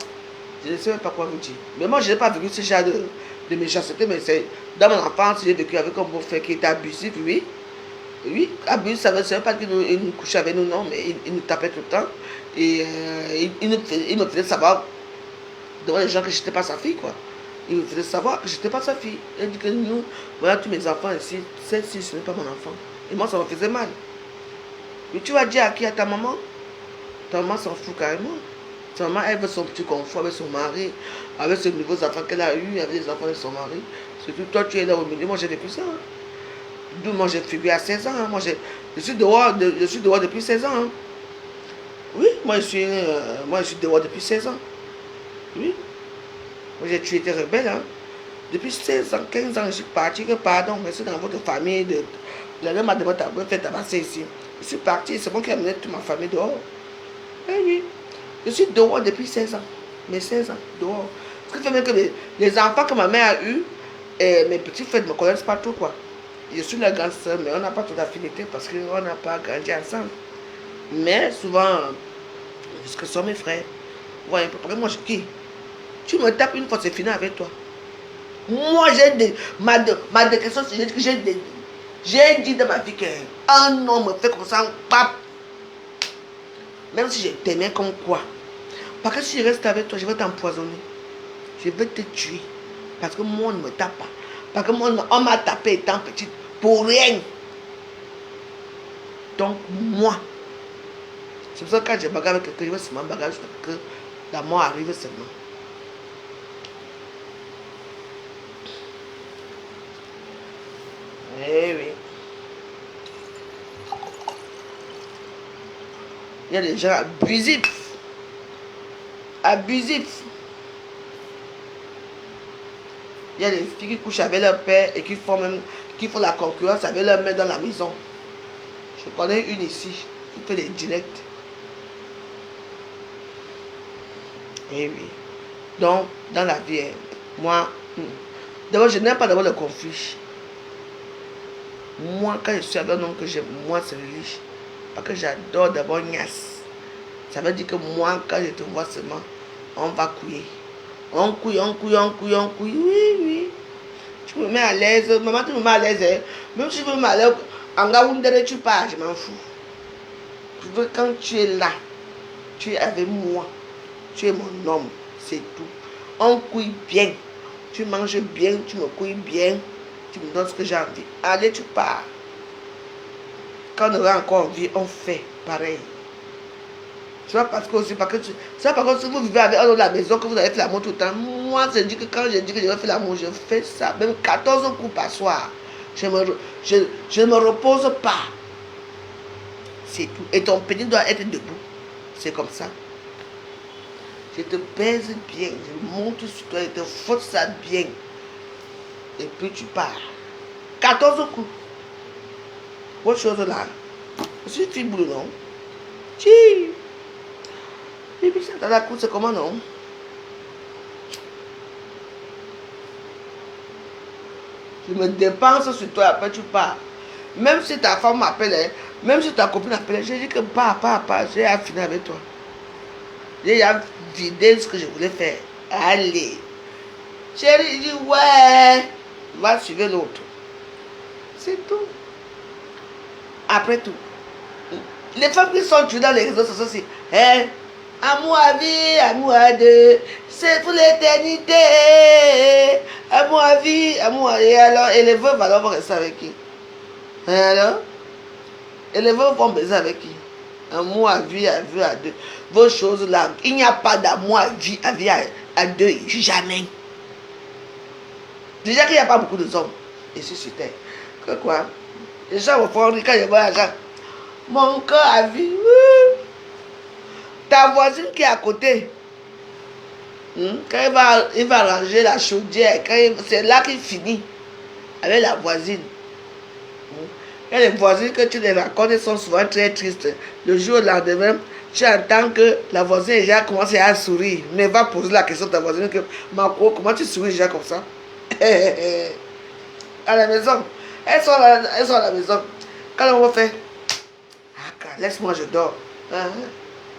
je ne sais même pas quoi vous dire. Mais moi, je n'ai pas vécu ce genre de méchanceté. Mais c'est dans mon enfance, j'ai vécu avec un beau-frère qui était abusif, oui. Oui, abusif, ça ne veut pas qu'il nous couchait avec nous, non, mais il nous tapait tout le temps. Et il me faisait savoir devant les gens que je n'étais pas sa fille, quoi. Il me faisait savoir que je n'étais pas sa fille. Il dit que nous, voilà tous mes enfants ici, celle-ci, ce n'est pas mon enfant. Et moi, ça me faisait mal. Mais tu vas dire à qui? À ta maman? Ta maman s'en fout carrément. Ta maman, elle veut son petit confort avec son mari, avec ses nouveaux enfants qu'elle a eus, avec les enfants de son mari. Surtout toi, tu es là au milieu. Moi, j'ai vécu ça. D'où moi, j'ai figuré à 16 ans. Moi, je suis dehors depuis 16 ans. Hein. Oui, moi, je suis dehors depuis 16 ans. Oui. Moi, j'ai tué des rebelles. Hein. Depuis 16 ans, 15 ans, je suis parti. Que pardon, mais c'est dans votre famille. La même m'a demandé de faire tabasser ici. Je suis parti. C'est moi qui ai amené toute ma famille dehors. Eh oui. Je suis dehors depuis 16 ans. Mes 16 ans, dehors. Ce qui fait même que les enfants que ma mère a eus, et mes petits frères ne me connaissent pas trop, quoi. Je suis la grande soeur, mais on n'a pas toute affinité parce qu'on n'a pas grandi ensemble. Mais souvent, parce que ce sont mes frères. Voyez, moi, je qui? Tu me tapes une fois, c'est fini avec toi. Moi, ma déclaration, c'est que j'ai dit dans ma vie qu'un homme me fait comme ça, pap. Même si je t'aimais comme quoi. Parce que si je reste avec toi, je vais t'empoisonner. Je vais te tuer. Parce que moi, on ne me tape pas. Parce que moi, on m'a tapé étant petite. Pour rien. Donc, moi, C'est pour ça que quand je bagarre avec quelqu'un, je vais seulement bagarrer jusqu'à ce que la mort arrive seulement. Eh oui. Il y a des gens abusifs. Abusifs. Il y a des filles qui couchent avec leur père et qui font la concurrence avec leur mère dans la maison. Je connais une ici qui fait des directs. Eh oui. Donc, dans la vie, moi, d'abord, je n'aime pas d'abord le conflit. Moi, quand je suis avec un homme que j'aime, moi, c'est riche. Parce que j'adore d'abord Nias. Ça veut dire que moi, quand je te vois seulement, on va couiller. On couille. Oui, oui. Tu me mets à l'aise. Maman, tu me mets à l'aise. Hein? Même si tu me mets à l'aise, en Gaoundere, tu pars, je m'en fous. Je veux quand tu es là, tu es avec moi. Tu es mon homme. C'est tout. On couille bien. Tu manges bien, tu me couilles bien. Tu me donnes ce que j'ai envie. Allez, tu pars. Quand on aura encore envie, on fait pareil. Tu vois, parce que aussi, parce que si vous vivez avec un autre à la maison, que vous avez fait l'amour tout le temps, moi, je dis que quand je dis que je vais faire l'amour, je fais ça, même 14 coups par soir. Je ne me repose pas. C'est tout. Et ton petit doit être debout. C'est comme ça. Je te baise bien, je monte sur toi, je te frotte ça bien. Et puis tu pars. 14 coups. Autre chose là. Je suis fille boulot, non? Si. Et puis ça, dans la cour, c'est comment, non? Je me dépense sur toi, après tu pars. Même si ta femme m'appelle, même si ta copine m'appelle, je dis que pas, j'ai fini avec toi. J'ai vidé ce que je voulais faire. Allez. Chérie, il dit ouais. Va suivre l'autre. C'est tout. Après tout. Les femmes qui sont tuées dans les réseaux sociaux, c'est hein, amour à vie, amour à deux, c'est pour l'éternité. Amour à vie, amour à... Et alors, et les veuves alors vont rester avec qui? Hein, alors? Et les veuves vont baiser avec qui? Amour à vie à deux. Vos choses là, il n'y a pas d'amour à vie à deux, jamais. Déjà qu'il n'y a pas beaucoup de hommes ici sur terre. Que quoi? Les gens vont faire quand je vois l'argent. Mon cœur a vu. Ta voisine qui est à côté, quand il va ranger la chaudière, c'est là qu'il finit avec la voisine. Et les voisines que tu les racontes sont souvent très tristes. Le jour au lendemain, tu entends que la voisine déjà commencé à sourire. Ne va poser la question à ta voisine que Marco, comment tu souris déjà comme ça? À la maison. Elles sont à la maison. Quand on va faire, laisse-moi, je dors.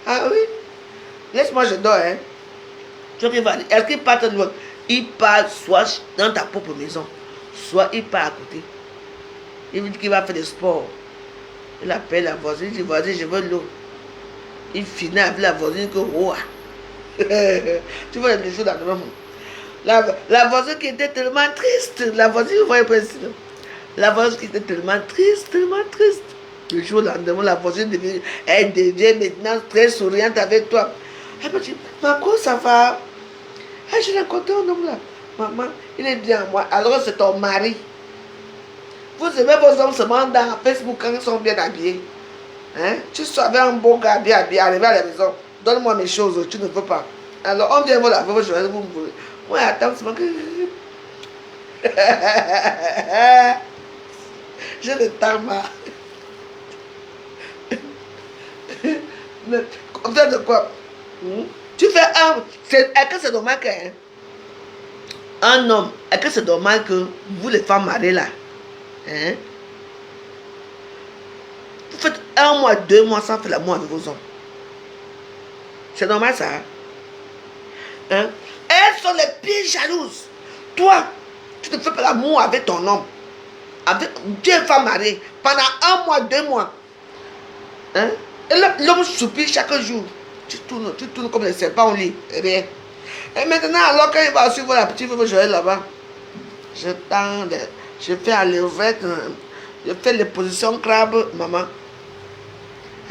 Ah oui, laisse-moi, je dors. Hein. Tu vois qu'il est-ce qu'il part loin? Il part soit dans ta propre maison, soit il part à côté. Il dit qu'il va faire du sport. Il appelle la voisine, il dit voisine, je veux l'eau. Il finit avec la voisine que roi. Tu vois les jours là, la voisine qui était tellement triste, la voisine, vous voyez pas ici, la voisine qui était tellement triste. Le jour au lendemain, la voisine elle devient maintenant très souriante avec toi. Elle me dit, Marco, ça va? Je rencontré un homme là. Maman, il est bien à moi. Alors c'est ton mari. Vous aimez vos hommes seulement dans Facebook quand ils sont bien habillés. Hein? Tu savais un bon gars bien habillé, arrivé à la maison. Donne-moi mes choses, tu ne veux pas. Alors on vient vous laver vos choses, vous me voulez. Moi, attends, c'est que... Je le temps marre. Comme ça de quoi? Tu fais un... Est-ce que c'est normal qu'un homme... Est-ce que c'est normal que vous les femmes mariées là, hein? Vous faites 1 mois, 2 mois sans faire l'amour avec vos hommes. C'est normal ça? Hein? Elles sont les pires jalouses. Toi, tu ne fais pas l'amour avec ton homme. Avec deux femmes mariées pendant 1 mois, 2 mois. Hein? Et l'homme soupire chaque jour. Tu tournes comme les serpents au lit. Rien. Et maintenant, alors quand il va suivre la petite femme Joël là-bas, je tends, je fais à l'ouverte, je fais les positions crabe, maman.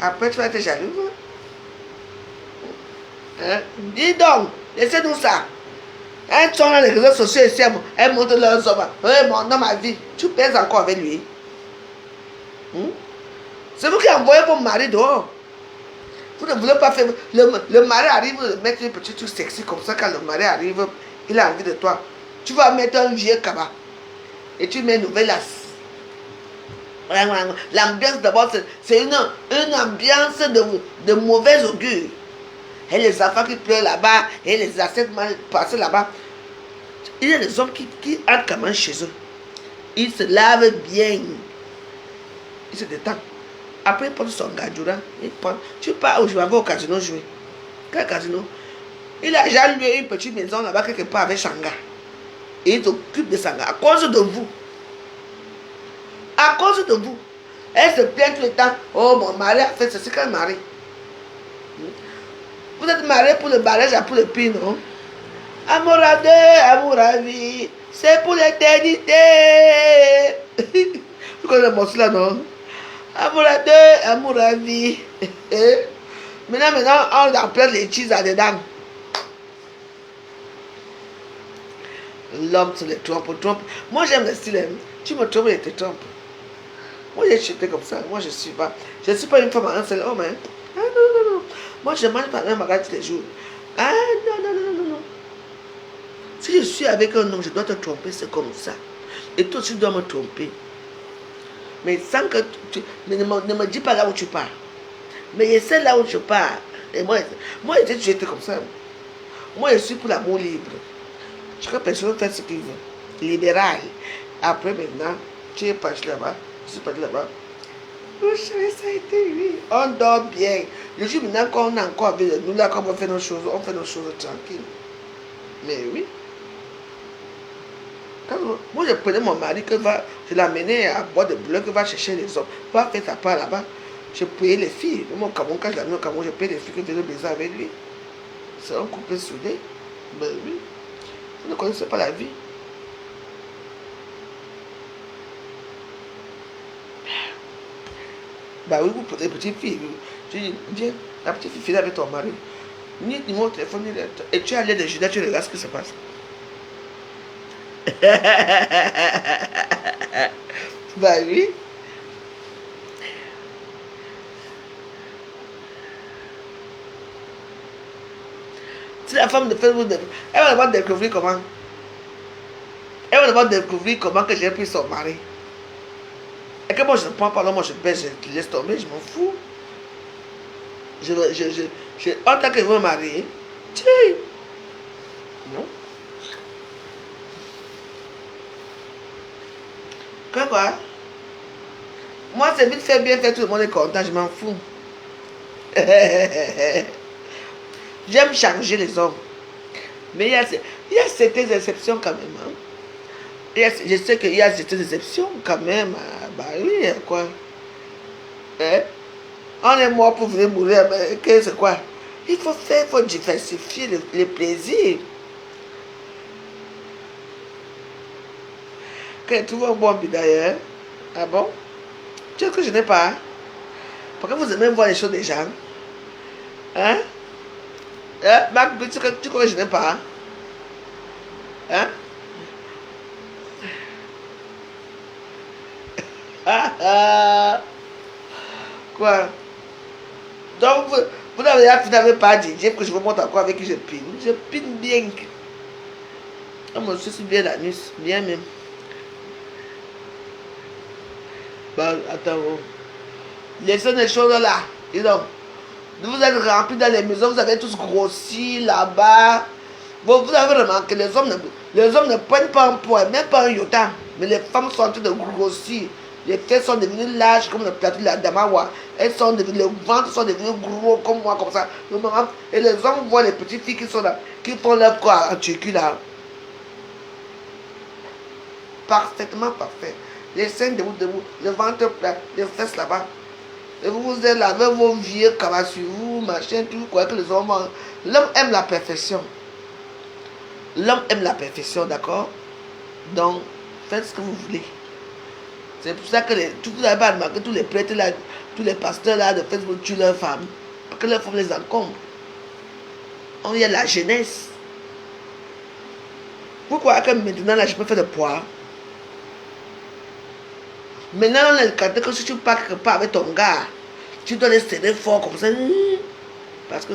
Après, tu vas être jaloux. Hein? Dis donc, laissez-nous ça. Un sont dans les réseaux sociaux ici, elles montrent leurs hommes. Oui, bon, dans ma vie, tu pèses encore avec lui. C'est vous qui envoyez vos maris dehors. Vous ne voulez pas faire. Le mari arrive, vous mettre une petite truc sexy comme ça. Quand le mari arrive, il a envie de toi. Tu vas mettre un vieux cabas. Et tu mets une nouvelle as. L'ambiance d'abord, c'est une ambiance de mauvaise augure. Et les enfants qui pleurent là-bas, et les assiettes mal passées là-bas. Il y a des hommes qui entrent quand même chez eux. Ils se lavent bien. Ils se détendent. Après, ils prennent son gadjura. Tu pars où je vais au casino jouer. Quel casino? Il a déjà loué une petite maison là-bas quelque part avec Shanga. Et il s'occupe de Shanga à cause de vous. À cause de vous. Elle se plaint tout le temps. Oh, mon mari a fait ceci qu'un mari. Vous êtes marié pour le barrage à pour le pin, non? Amour à deux, amour à vie. C'est pour l'éternité. Vous connaissez le morceau là, non? Amour à deux, amour à vie. Maintenant, on en plein les cheese là-dedans. L'homme se les trompe. Moi, j'aime le style. Tu me trompes et te trompes. Moi, j'ai chuté comme ça. Moi, je ne suis pas une femme à un seul homme. Hein. Ah, non. Moi, je ne mange pas un bagage tous les jours. Ah, non. Si je suis avec un homme, je dois te tromper, c'est comme ça. Et toi, tu dois me tromper. Mais sans que tu ne me dis pas là où tu pars. Mais je sais là où je pars. Et moi, j'étais comme ça. Moi, je suis pour l'amour libre. Je crois que personne fait ce qu'il veut. Libéral. Après, maintenant, tu es parti là-bas. Je suis parti là-bas. Oh, chérie, ça a été lui. On dort bien. Le jour maintenant qu'on a encore avec nous, là, quand on fait nos choses tranquilles. Mais oui. Moi, je prenais mon mari, je l'amenais à boire de boulot, que va chercher les hommes. Va faire sa part là-bas. Je payais les filles. Mon Cameroun, quand je l'amène au Cameroun, je payais les filles que je venais baiser avec lui. C'est un couple soudé. Ben oui. Vous ne connaissez pas la vie. Bah oui, vous prenez les petites filles. Je dis, viens, la petite fille finit avec ton mari. Ni mon téléphone, ni et tu as l'air de Judas, tu regardes ce qui se passe. Bah oui. Si la femme de Facebook, elle va d'abord découvrir comment. Elle va d'abord découvrir comment que j'ai pris son mari. Et que moi je ne prends pas, là, moi je baisse, je laisse tomber, je m'en fous. En tant que je veux me marier, tu non. Quoi? Moi c'est vite fait, bien fait, tout le monde est content, je m'en fous. J'aime changer les hommes. Mais il y a certaines exceptions quand même. Hein. Je sais qu'il y a certaines exceptions quand même. Bah oui, quoi. Hein? On est mort pour venir mourir. Mais c'est quoi? Il faut diversifier les plaisirs. Quand tu trouves un bon bidailleur, hein? Ah bon? Tu sais que je n'ai pas. Pourquoi vous aimez voir les choses des gens? Hein? Marc, tu crois que je n'ai pas? Hein? Quoi? Donc, vous n'avez pas dit que je vous montre encore avec qui je pine. Je pine bien. Oh, mon Dieu, c'est bien la nuit. Bien même. Bah, attends. Laissez les choses là. Dis donc. Vous êtes remplis dans les maisons, vous avez tous grossi là-bas. Vous avez remarqué, les hommes ne prennent pas un poids, même pas un iota. Mais les femmes sont en train de grossir. Les fesses sont devenues larges comme le plateau de la Damawa. Les ventres sont devenus gros comme moi, comme ça. Et les hommes voient les petites filles qui sont là, qui font leur corps en turcu là. Parfaitement parfait. Les seins debout, le ventre plat, les fesses là-bas. Et vous êtes là avec vos vieux cabas sur vous, machin, tout, quoi que les hommes. L'homme aime la perfection. L'homme aime la perfection, d'accord? Donc, faites ce que vous voulez. C'est pour ça que vous n'avez pas remarqué tous les prêtres là, tous les pasteurs là de Facebook tuent leurs femmes. Parce que leurs femmes les encombrent. il y a la jeunesse. Pourquoi que maintenant là je peux faire le poids? Maintenant on a le cadre que si tu pars quelque part avec ton gars, tu dois les serrer fort comme ça. Parce que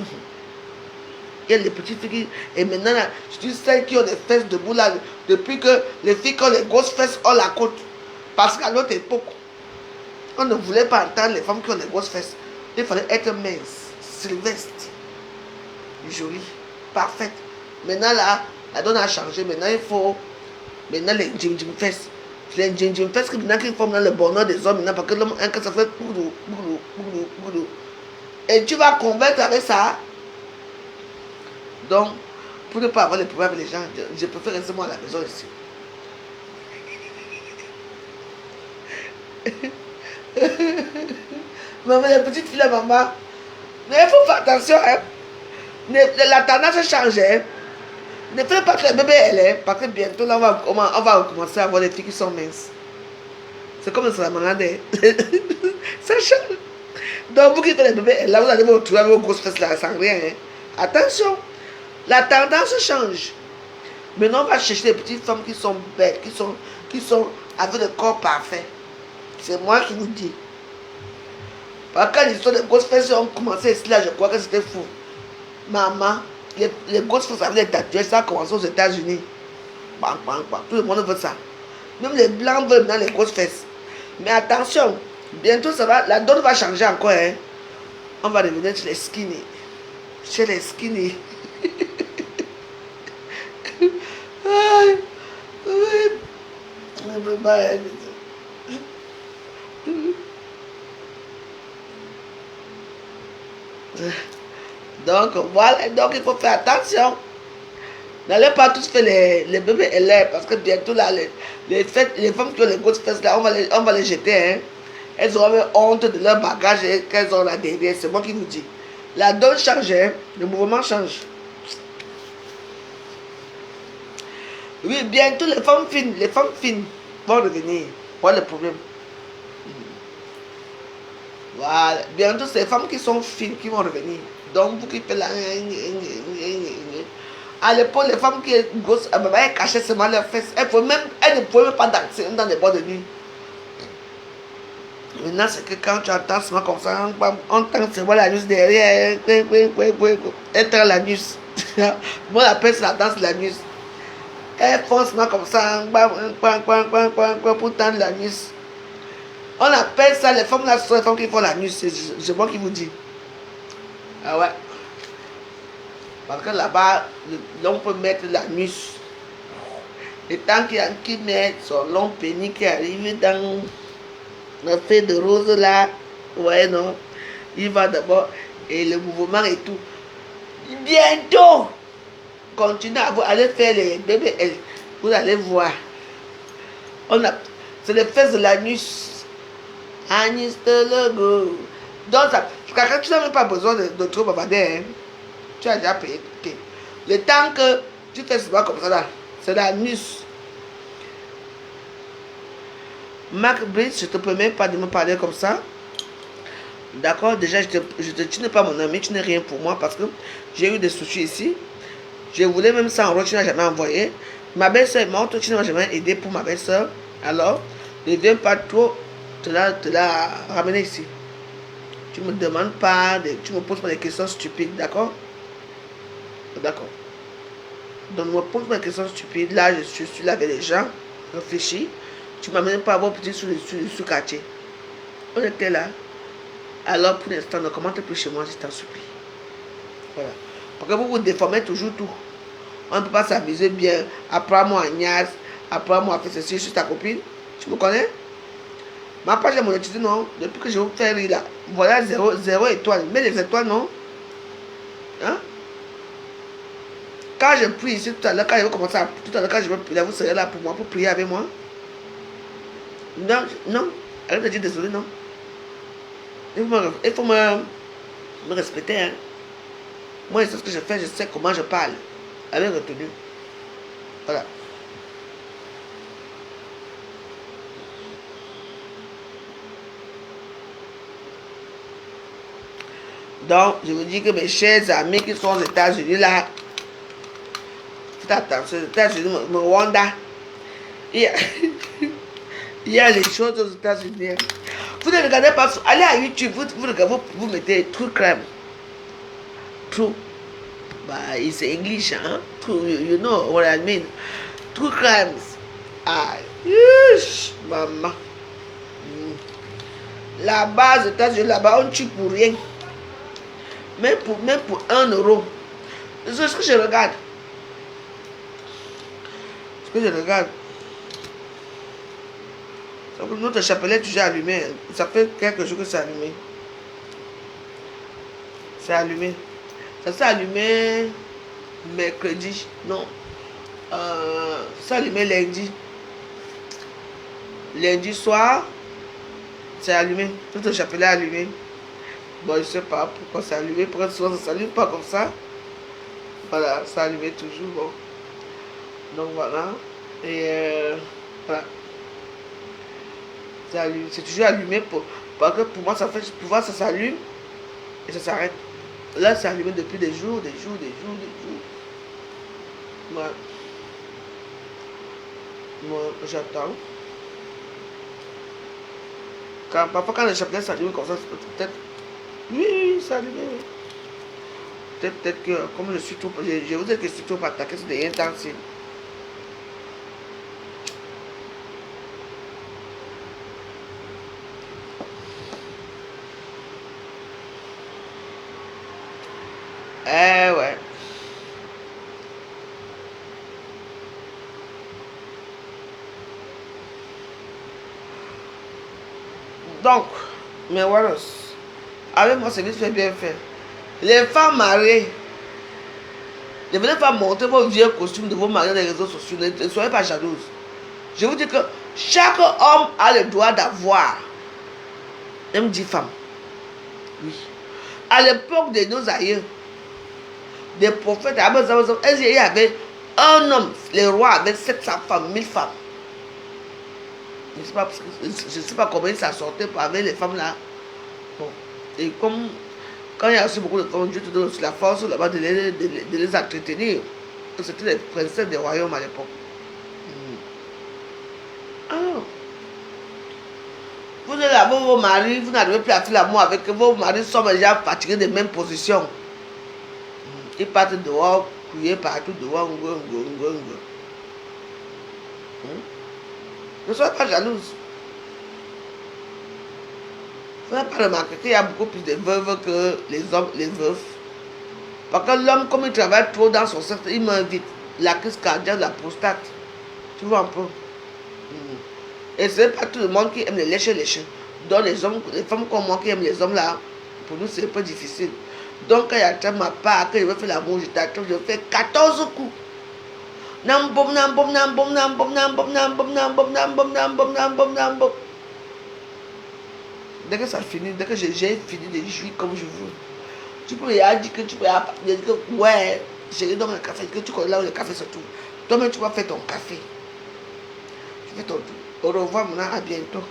il y a les petites filles qui... Et maintenant là, tu sais qui ont des fesses debout là, depuis que les filles qui ont les grosses fesses ont la côte. Parce qu'à l'autre époque, on ne voulait pas entendre les femmes qui ont des grosses fesses. Il fallait être mince, sylvestre, jolie, parfaite. Maintenant là, la donne a changé. Maintenant il faut maintenant les jim fesses. Les jim fesses qui maintenant qui forment dans le bonheur des hommes maintenant parce que l'homme un ça fait boulou, boulou, boulou, boulou. Et tu vas convaincre avec ça. Donc, pour ne pas avoir les problèmes avec les gens, je préfère rester moi à la maison ici. Maman, les petites filles, maman, mais il faut faire attention. Hein. La tendance change. Hein. Ne faites pas que les bébés aient, parce que bientôt là, on va recommencer à avoir des filles qui sont minces. C'est comme ça, la malade. Ça change. Donc, vous qui faites les bébés, là, vous allez vous retrouver avec vos grosses fesses là, sans rien. Hein. Attention. La tendance change. Maintenant, on va chercher des petites femmes qui sont belles, qui sont avec le corps parfait. C'est moi qui vous dis. Parce que quand l'histoire des grosses fesses ont commencé ici, là, je crois que c'était fou. Maman, les grosses fesses avec des tatouages, ça a commencé aux États-Unis. Bang, bang, bang. Tout le monde veut ça. Même les blancs veulent maintenant les grosses fesses. Mais attention, bientôt ça va, la donne va changer encore. Hein. On va revenir chez les skinny. Chez les skinny. Donc voilà, donc il faut faire attention. N'allez pas tous faire les bébés élèves parce que bientôt là, les femmes qui ont les grosses fesses là, on va les jeter. Hein. Elles auront honte de leur bagage qu'elles ont là derrière. C'est moi qui vous dis. La donne change, hein. Le mouvement change. Oui, bientôt les femmes fines vont revenir. Voilà le problème. Voilà. Bientôt, c'est les femmes qui sont fines qui vont revenir. Donc, vous qui faites la... À l'époque, les femmes qui sont grosses, elles cachaient seulement leurs fesses. Elles ne pouvaient même pas danser dans les bois de nuit. Maintenant, c'est que quand tu entends seulement comme ça, on entend seulement la nuit derrière. Elle tend la nuit. Moi, j'appelle ça la danse de la nuit. Elles font seulement comme ça, pour tendre la nuit. On appelle ça, les femmes là, ce sont les femmes qui font la nuit, c'est moi qui vous dis. Ah ouais. Parce que là-bas, l'on peut mettre la nuit. Et tant qu'il y a qui met son long pénis qui arrive dans le fait de rose là, ouais non, il va d'abord, et le mouvement et tout. Bientôt, continuez à aller faire les bébés, vous allez voir. C'est les fesses de la nuit. Agnès de logo. Donc, quand tu n'as même pas besoin de trop bavarder, hein. Tu as déjà payé. Okay. Le temps que tu fais souvent comme ça là, c'est la nuit. Marc Brice, je te permets pas de me parler comme ça. D'accord, déjà, tu n'es pas mon ami, tu n'es rien pour moi parce que j'ai eu des soucis ici. Je voulais même ça en retour, tu n'as jamais envoyé. Ma belle-soeur est morte, tu n'as jamais aidé pour ma belle-soeur. Alors, ne viens pas trop te la ramener ici. Tu me demandes pas, tu me poses pas des questions stupides, d'accord? D'accord. Donc, ne me pose pas des questions stupides. Là, je suis là avec les gens, réfléchis. Tu ne m'amènes pas à avoir petit sous quartier. On était là. Alors, pour l'instant, ne commente plus chez moi, si t'en supplie. Voilà. Parce que vous vous déformez toujours tout. On ne peut pas s'amuser bien. Apprends-moi Agnès. Apprends-moi à faire ceci. Je suis ta copine. Tu me connais? Ma page est monétisée, non? Depuis que je vous fais rire là. Voilà, 0 étoiles. Mais les étoiles, non? Hein? Quand je prie ici tout à l'heure, quand je vais commencer à... Tout à l'heure, quand je vais prier, vous serez là pour moi, pour prier avec moi? Non, non. Arrête de dire désolé, non. Il faut me respecter, hein. Moi, je sais ce que je fais, je sais comment je parle. Avec retenue. Voilà. Donc, je vous dis que mes chers amis qui sont aux États-Unis là, faites attention, aux États-Unis, au Rwanda, il y a, il y a les choses aux États-Unis. Vous ne regardez pas, allez à YouTube, vous mettez True Crime. True. Bah, it's English, hein? True, you know what I mean. True crimes. Ah, yush, maman. Là-bas, aux États-Unis, là-bas, on tue pour rien. Même pour 1 euro. C'est ce que je regarde. Ce que je regarde. Notre chapelet est toujours allumé. Ça fait quelques jours que c'est allumé. C'est allumé. Ça s'est allumé mercredi. Non. Ça allumé lundi. Lundi soir, c'est allumé. Tout le chapelet est allumé. Bon, je sais pas pourquoi c'est allumé. Pourquoi souvent ça s'allume pas comme ça. Voilà, c'est allumé toujours. Bon. Donc voilà. Et voilà. C'est toujours allumé parce que pour moi, ça fait pour voir ça s'allume et ça s'arrête. Là, c'est allumé depuis des jours. Moi j'attends. Parfois, quand le chapelet s'allume comme ça, peut-être. Oui, c'est allumé. Peut-être que, comme je suis trop. Je vous dis que je suis trop attaqué, c'est des intentions. Eh ouais. Donc, mais voilà. Avec mon service fait bien fait. Les femmes mariées, ne venez pas montrer vos vieux costumes de vos maris dans les réseaux sociaux. Ne soyez pas jalouses. Je vous dis que chaque homme a le droit d'avoir. Même 10 femmes. Oui. À l'époque de nos aïeux, des prophètes, il y avait un homme, les rois avaient 700 femmes, 1000 femmes. Je ne sais pas comment ils s'en sortaient avec les femmes là. Bon. Et comme quand il y a aussi beaucoup de femmes, Dieu te donne aussi la force là-bas de les entretenir. C'était les princesses des royaumes à l'époque. Alors, vous êtes là, vos maris, vous n'arrivez plus à faire l'amour avec eux, vos maris sont déjà fatigués des mêmes positions. Ils partent dehors, crier partout dehors, Ne soyez pas jalouse. Vous n'avez pas remarqué qu'il y a beaucoup plus de veuves que les hommes, les veufs. Parce que l'homme, comme il travaille trop dans son secteur, il m'invite la crise cardiaque, la prostate. Tu vois un peu. Et ce n'est pas tout le monde qui aime les léchés. Donc les femmes comme moi qui aiment les hommes là, pour nous c'est un peu difficile. Donc quand il y a ma part, que je veux faire l'amour, je t'attends, je fais 14 coups. Dès que ça finit, dès que j'ai fini de jouir comme je veux, tu peux y aller dire que tu peux dire que ouais, j'ai donné le café, que tu connais là où le café se trouve. Toi-même tu vas faire ton café. Tu fais ton tout. Au revoir maintenant, à bientôt.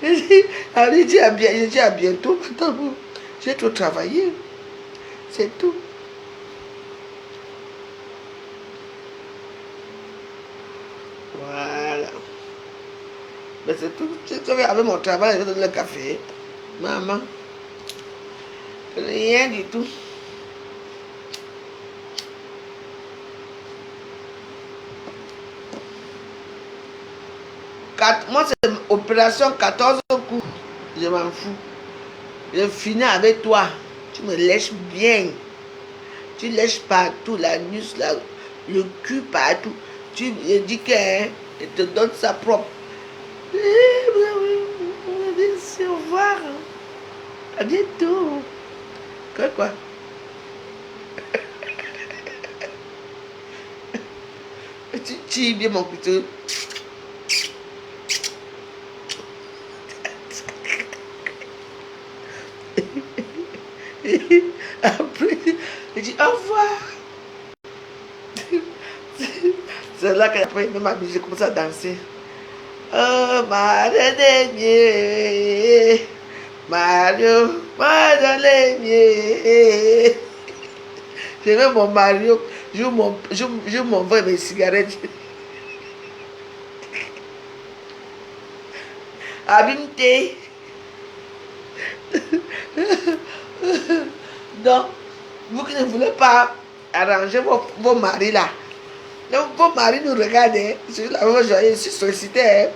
Je dis à bientôt. Attends, j'ai trop travaillé. C'est tout. Voilà. Mais c'est tout. Avec mon travail, je donne le café. Maman. Rien du tout. Moi, c'est opération 14 coups. Je m'en fous. Je finis avec toi. Tu me lèches bien. Tu lèches partout, la nuque, le cul partout. Tu me dis qu'elle te donne sa propre. Au revoir. À bientôt. Quoi? Tu tires bien mon couteau. Après, je dis au revoir. C'est là qu'après, même j'ai commencé à danser. Oh, Marie, Mario, Madeleine. Je veux mon Mario, je m'envoie mes cigarettes. Abimte. Donc, vous qui ne voulez pas arranger vos maris là, donc vos maris nous regardent, hein, sur la voie joyeuse, je suis sollicité. Hein.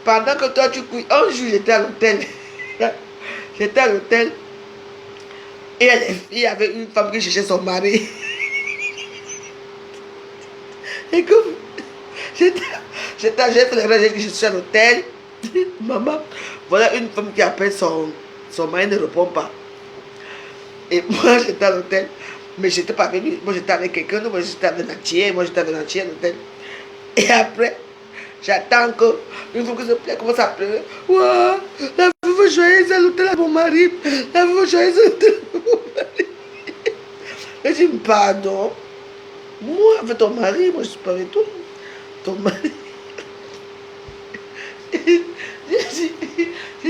Pendant que toi tu couilles, un jour j'étais à l'hôtel. J'étais à l'hôtel. Et il y avait une femme qui cherchait son mari. Et comme j'ai fait les rêves que je suis à l'hôtel. Maman, voilà une femme qui appelle son mari ne répond pas. Et moi j'étais à l'hôtel. Mais j'étais pas avec lui. Moi j'étais avec quelqu'un. Moi j'étais avec Natier. Moi j'étais avec Natier à l'hôtel. Et après, j'attends que une fois que je plaît, commence à pleurer. Ouah, la veuve joyeuse à l'hôtel à mon mari. La veuve joyeuse à l'hôtel à mon mari. Et je dis, pardon. Moi, avec ton mari, moi je suis pas avec toi. Ton mari. Je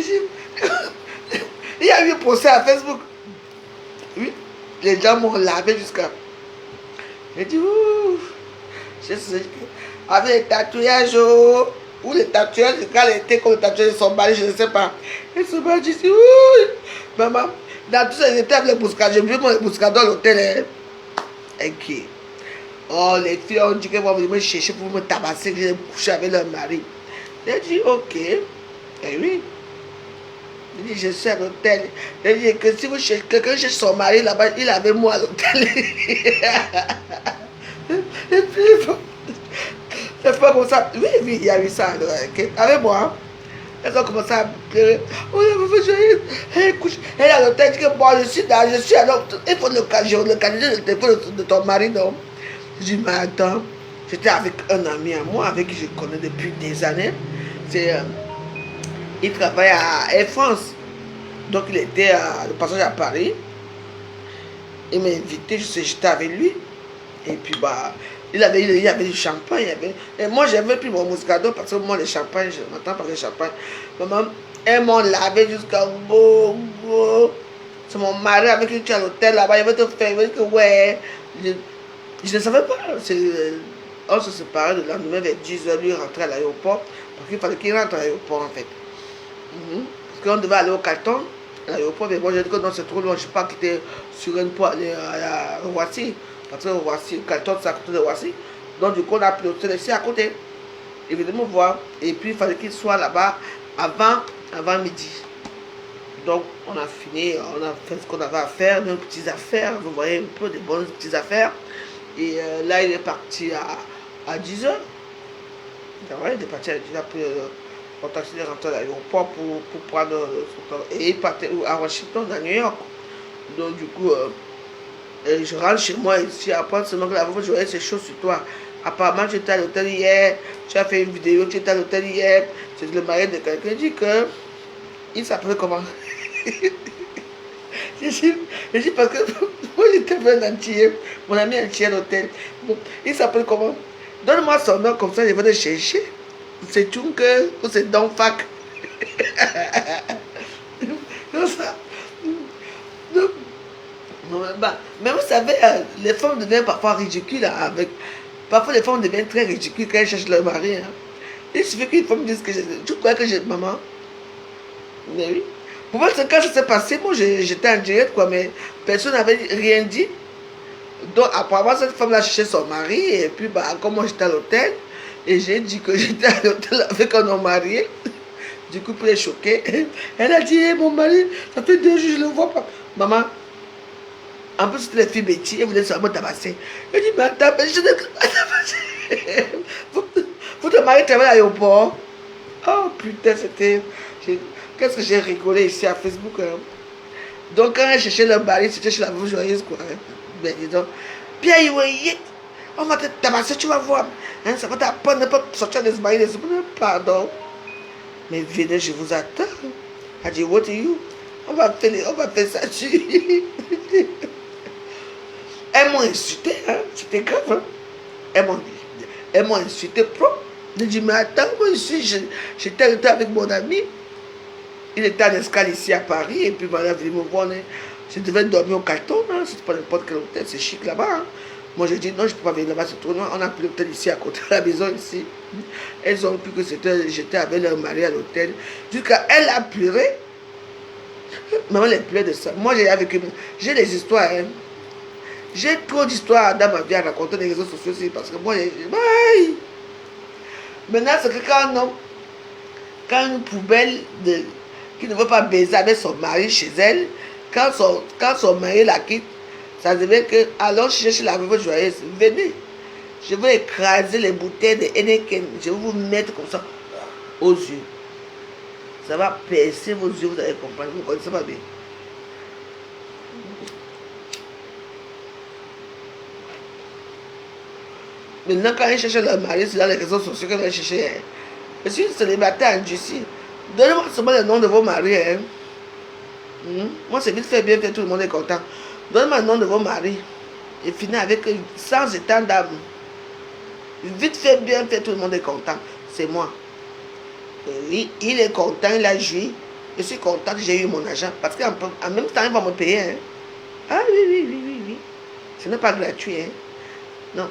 dis, il y a eu un procès à Facebook. Oui, les gens m'ont lavé jusqu'à. J'ai dit, ouh. Je sais avec les tatouages, ou les tatouages, quand elle était comme les tatouages de son mari, je ne sais pas. Et son mari dit, ouh, maman, dans tous ces étapes, les bouscades, j'ai vu mon bouscade dans l'hôtel. Ok. Oh, les filles ont dit qu'elles vont venir me chercher pour me tabasser, que j'ai couché avec leur mari. J'ai dit, ok. Et oui. Il dit, je suis à l'hôtel. Il dit que si vous cherchez, quelqu'un cherche son mari là-bas, il avait moi à l'hôtel. Et puis, c'est pas comme ça. Oui, oui, il y a eu ça. Okay. Avec moi, elles ont commencé à pleurer. Oh, elle est à l'hôtel, dit que moi, je suis là, je suis à l'hôtel. Il faut le téléphone de ton mari, non? Je dis, mais attends, j'étais avec un ami à moi, avec qui je connais depuis des années. Il travaille à Air France. Donc, il était le passage à Paris. Il m'a invité, j'étais avec lui. Et puis, bah, il y avait du champagne. Et moi, j'avais pris mon moscato parce que moi, le champagne, je m'attends par le champagne. Maman, elles m'ont lavé jusqu'à beau. C'est mon mari avec qui tu es à l'hôtel là-bas. Il veut te faire, il veut que, ouais. Je ne savais pas. On se séparait de la nouvelle vers 10h, lui rentrer à l'aéroport. Parce qu'il fallait qu'il rentre à l'aéroport, en fait. Parce qu'on devait aller au Carton, à l'aéroport. Mais moi, j'ai dit que non, c'est trop loin. Je ne sais pas quitter sur une pour aller à Roissy. Parce que Roissy, le Carton, c'est à côté de Roissy. Donc, du coup, on a pris l'hôtel ici à côté. Il venait me voir. Et puis, il fallait qu'il soit là-bas avant midi. Donc, on a fini, on a fait ce qu'on avait à faire, nos petites affaires. Vous voyez un peu des bonnes petites affaires. Et là, il est parti à 10h. Il est parti à 10h pour mon taxi est rentré à l'aéroport pour prendre son temps. Et il partait à Washington, à New York. Donc, du coup, je rentre chez moi ici. Après, seulement que la veuve joyeuse, c'est chaud sur toi. Apparemment, tu étais à l'hôtel hier. Tu as fait une vidéo, tu étais à l'hôtel hier. C'est le mari de quelqu'un qui dit que. Il s'appelle comment? Je dis parce que moi j'étais un entier, mon ami entier à l'hôtel. Bon, il s'appelle comment? Donne-moi son nom comme ça, je vais le chercher. C'est Tchunk ou c'est Donfak. Comme ça. Mais vous savez, les femmes deviennent parfois ridicules. Parfois les femmes deviennent très ridicules quand elles cherchent leur mari. Hein. Il suffit qu'une femme dise que tu crois que j'ai maman? Mais oui. Pour moi, quand ça s'est passé, moi j'étais en direct, quoi, mais personne n'avait rien dit. Donc, apparemment, cette femme-là cherchait son mari, et puis, bah, comme moi j'étais à l'hôtel, et j'ai dit que j'étais à l'hôtel avec un homme marié. Du coup, pour les choquer, elle a dit, hey, mon mari, ça fait 2 jours, je ne le vois pas. Maman, en plus, c'était les filles bêtises, elles voulaient seulement tabasser. Elle dit, mais attends, je ne peux pas tabasser. Vous te mariez travailler à l'aéroport. Oh, putain, c'était. Qu'est-ce que j'ai rigolé ici à Facebook. Hein? Donc, quand elle cherchait le mari, c'était chez la veuve joyeuse, quoi. Hein? Ben, dis donc, Pierre, on va te tabasser, tu vas voir. Hein? Ça va t'apprendre de ne pas sortir de ce mari. Pardon. Mais venez, je vous attends. Elle dit, what are you? On va faire ça. Elles m'ont insulté, hein? C'était grave. Hein? Elles m'ont insulté pro. Je dis, mais attends, moi ici, j'étais avec mon ami. Il était en escale ici à Paris, et puis voilà, venu me voir. Je devais dormir au carton, hein. C'est pas n'importe quel hôtel, c'est chic là-bas. Hein. Moi j'ai dit, non, je ne peux pas venir là-bas, c'est trop loin. On a pris l'hôtel ici, à côté de la maison, ici. Elles ont cru que j'étais avec leur mari à l'hôtel. Jusqu'à elle a pleuré. Maman, elle pleure de ça. Moi, j'ai des histoires, hein. J'ai trop d'histoires dans ma vie à raconter les réseaux sociaux aussi, parce que moi, bye. Maintenant, c'est que quand une poubelle qui ne veut pas baiser avec son mari chez elle, quand son mari la quitte, ça devait que, alors chercher la veuve joyeuse, venez, je vais écraser les bouteilles de Heineken, je vais vous mettre comme ça aux yeux. Ça va percer vos yeux, vous allez comprendre, vous ne connaissez pas bien. Maintenant, quand ils cherchent leur mari, c'est dans les réseaux sociaux qu'ils vont chercher. Hein. Je suis célibataire en Jussie. Donnez-moi seulement le nom de vos maris. Hein. Moi, c'est vite fait, bien fait, tout le monde est content. Donnez-moi le nom de vos maris. Et finis avec sans état d'âme. Vite fait, bien fait, tout le monde est content. C'est moi. Oui, il est content, il a joui. Je suis content que j'ai eu mon argent. Parce qu'en même temps, il va me payer. Hein. Ah oui. Ce n'est pas gratuit. Hein. Non.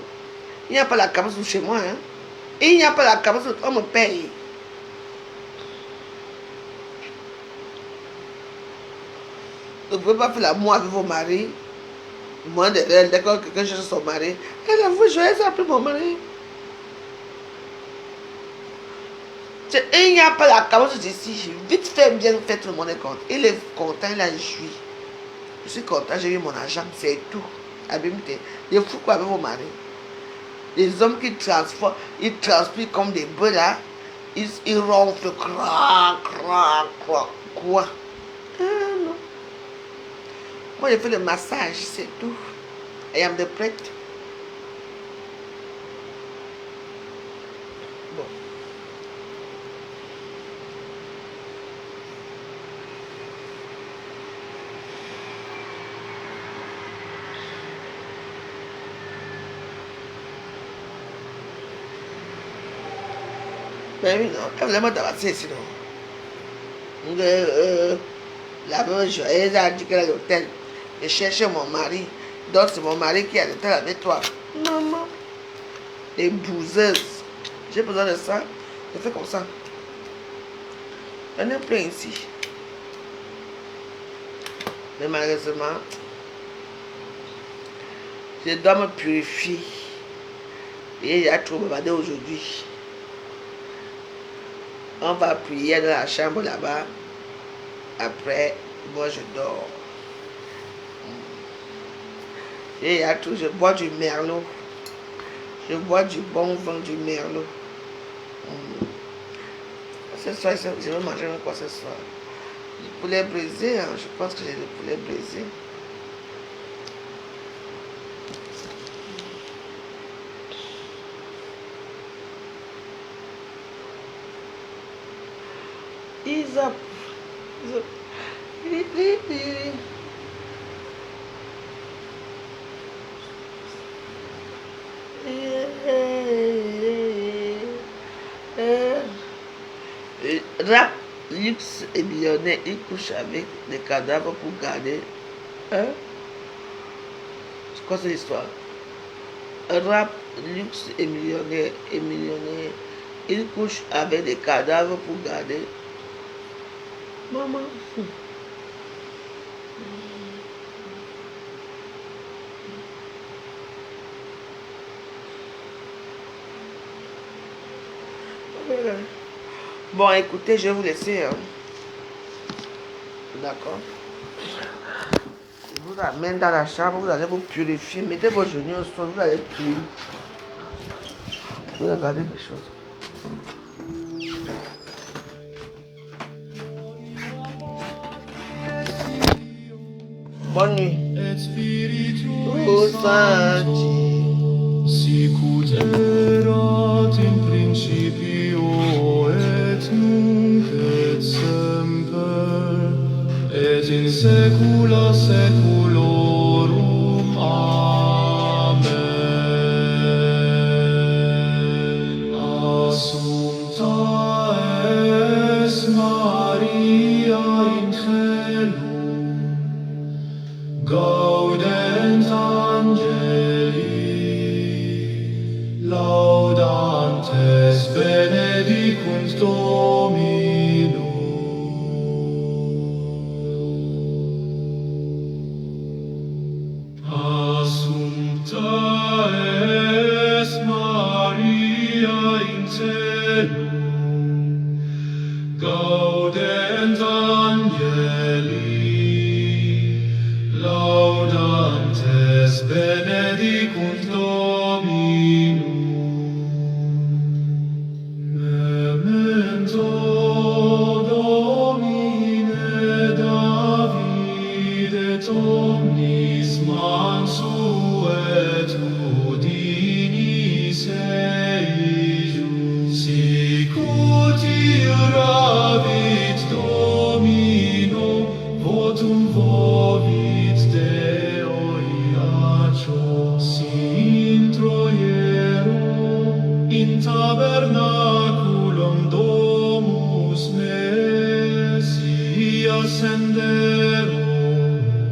Il n'y a pas la cabane chez moi. Hein. Il n'y a pas la cabane, on me paye. Vous ne pouvez pas faire l'amour avec vos maris. Moi, dès que quelqu'un cherche son mari, elle avoue, je vais appeler mon mari. Il n'y a pas la cabane ici. Vite fait, bien fait, tout le monde est content. Il est content, il a joui. Je suis content, j'ai eu mon argent, c'est tout. Abimité. Il faut quoi avec vos maris? Les hommes qui transforment, ils transpirent comme des bœufs là, ils ronflent, quoi. Ah non. Moi, je fais le massage, c'est tout. I am the prêtre. Bon. Mais oui, non, elle voulait me tabasser sinon. La veuve joyeuse a dit qu'elle est à l'hôtel. Je cherchais mon mari. Donc c'est mon mari qui est à l'hôtel avec toi. Maman. Les bouseuses. J'ai besoin de ça. Je fais comme ça. J'en ai plein ici. Mais malheureusement, je dois me purifier. Et il y a trop bavardé aujourd'hui. On va prier dans la chambre là-bas. Après, moi je dors. Et il y a tout, je bois du merlot. Je bois du bon vin du merlot. Ce soir, je vais manger quoi ce soir? Du poulet brisé, hein? Je pense que j'ai du poulet brisé. Isa. Rap, luxe et millionnaire, il couche avec des cadavres pour garder. Hein? C'est quoi cette histoire? Rap, luxe et millionnaire, il couche avec des cadavres pour garder. Maman. Bon, écoutez, je vais vous laisser. Hein. D'accord. Je vous amène dans la chambre, vous allez vous purifier. Mettez vos genoux au sol, vous allez prier. Vous regardez les choses. Bonne nuit. Oh, Saint-Dieu. Sicut erat in principio et nunc et semper et in saecula saeculorum. Amen. Amen. benedicunt Dominum. Memento Domine David et omnis mansuetudinis eius, sic ut iravit Domino, votum vobit Deo iacio, si introiero in tabernaculum domus mesi ascendero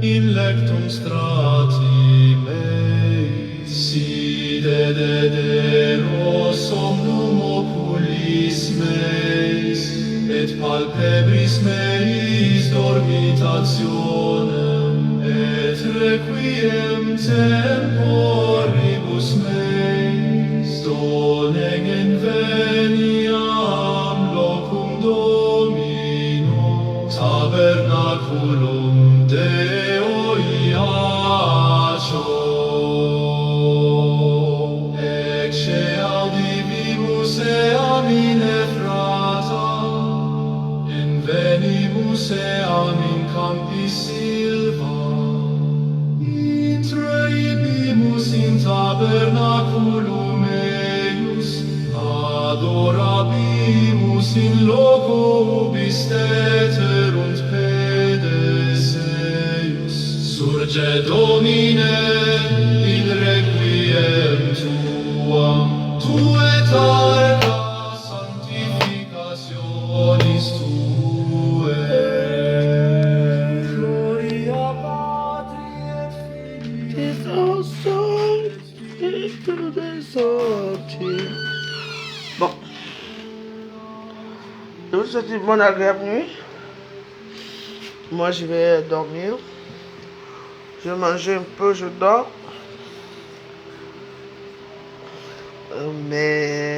in lectum strati mei, si dedero somnum oculis meis, et palpebris meis dormitationem, et requiem temporibus meis, donegem veniam locum Domino, tabernaculum Deo iacio. Ecce audivimus eam in Ephrata, invenimus eam in campi silva, intraibimus in tabernaculum eius, adorabimus in loco ubi steterunt pedes eius. Surge Domine in requiem tuam, tu et arca sanctificationis tuae. Gloria Patri et Filii Et Esprit Saint. Bon. Je vous souhaite une bonne agréable nuit. Moi, je vais dormir. Je vais manger un peu, je dors. Mais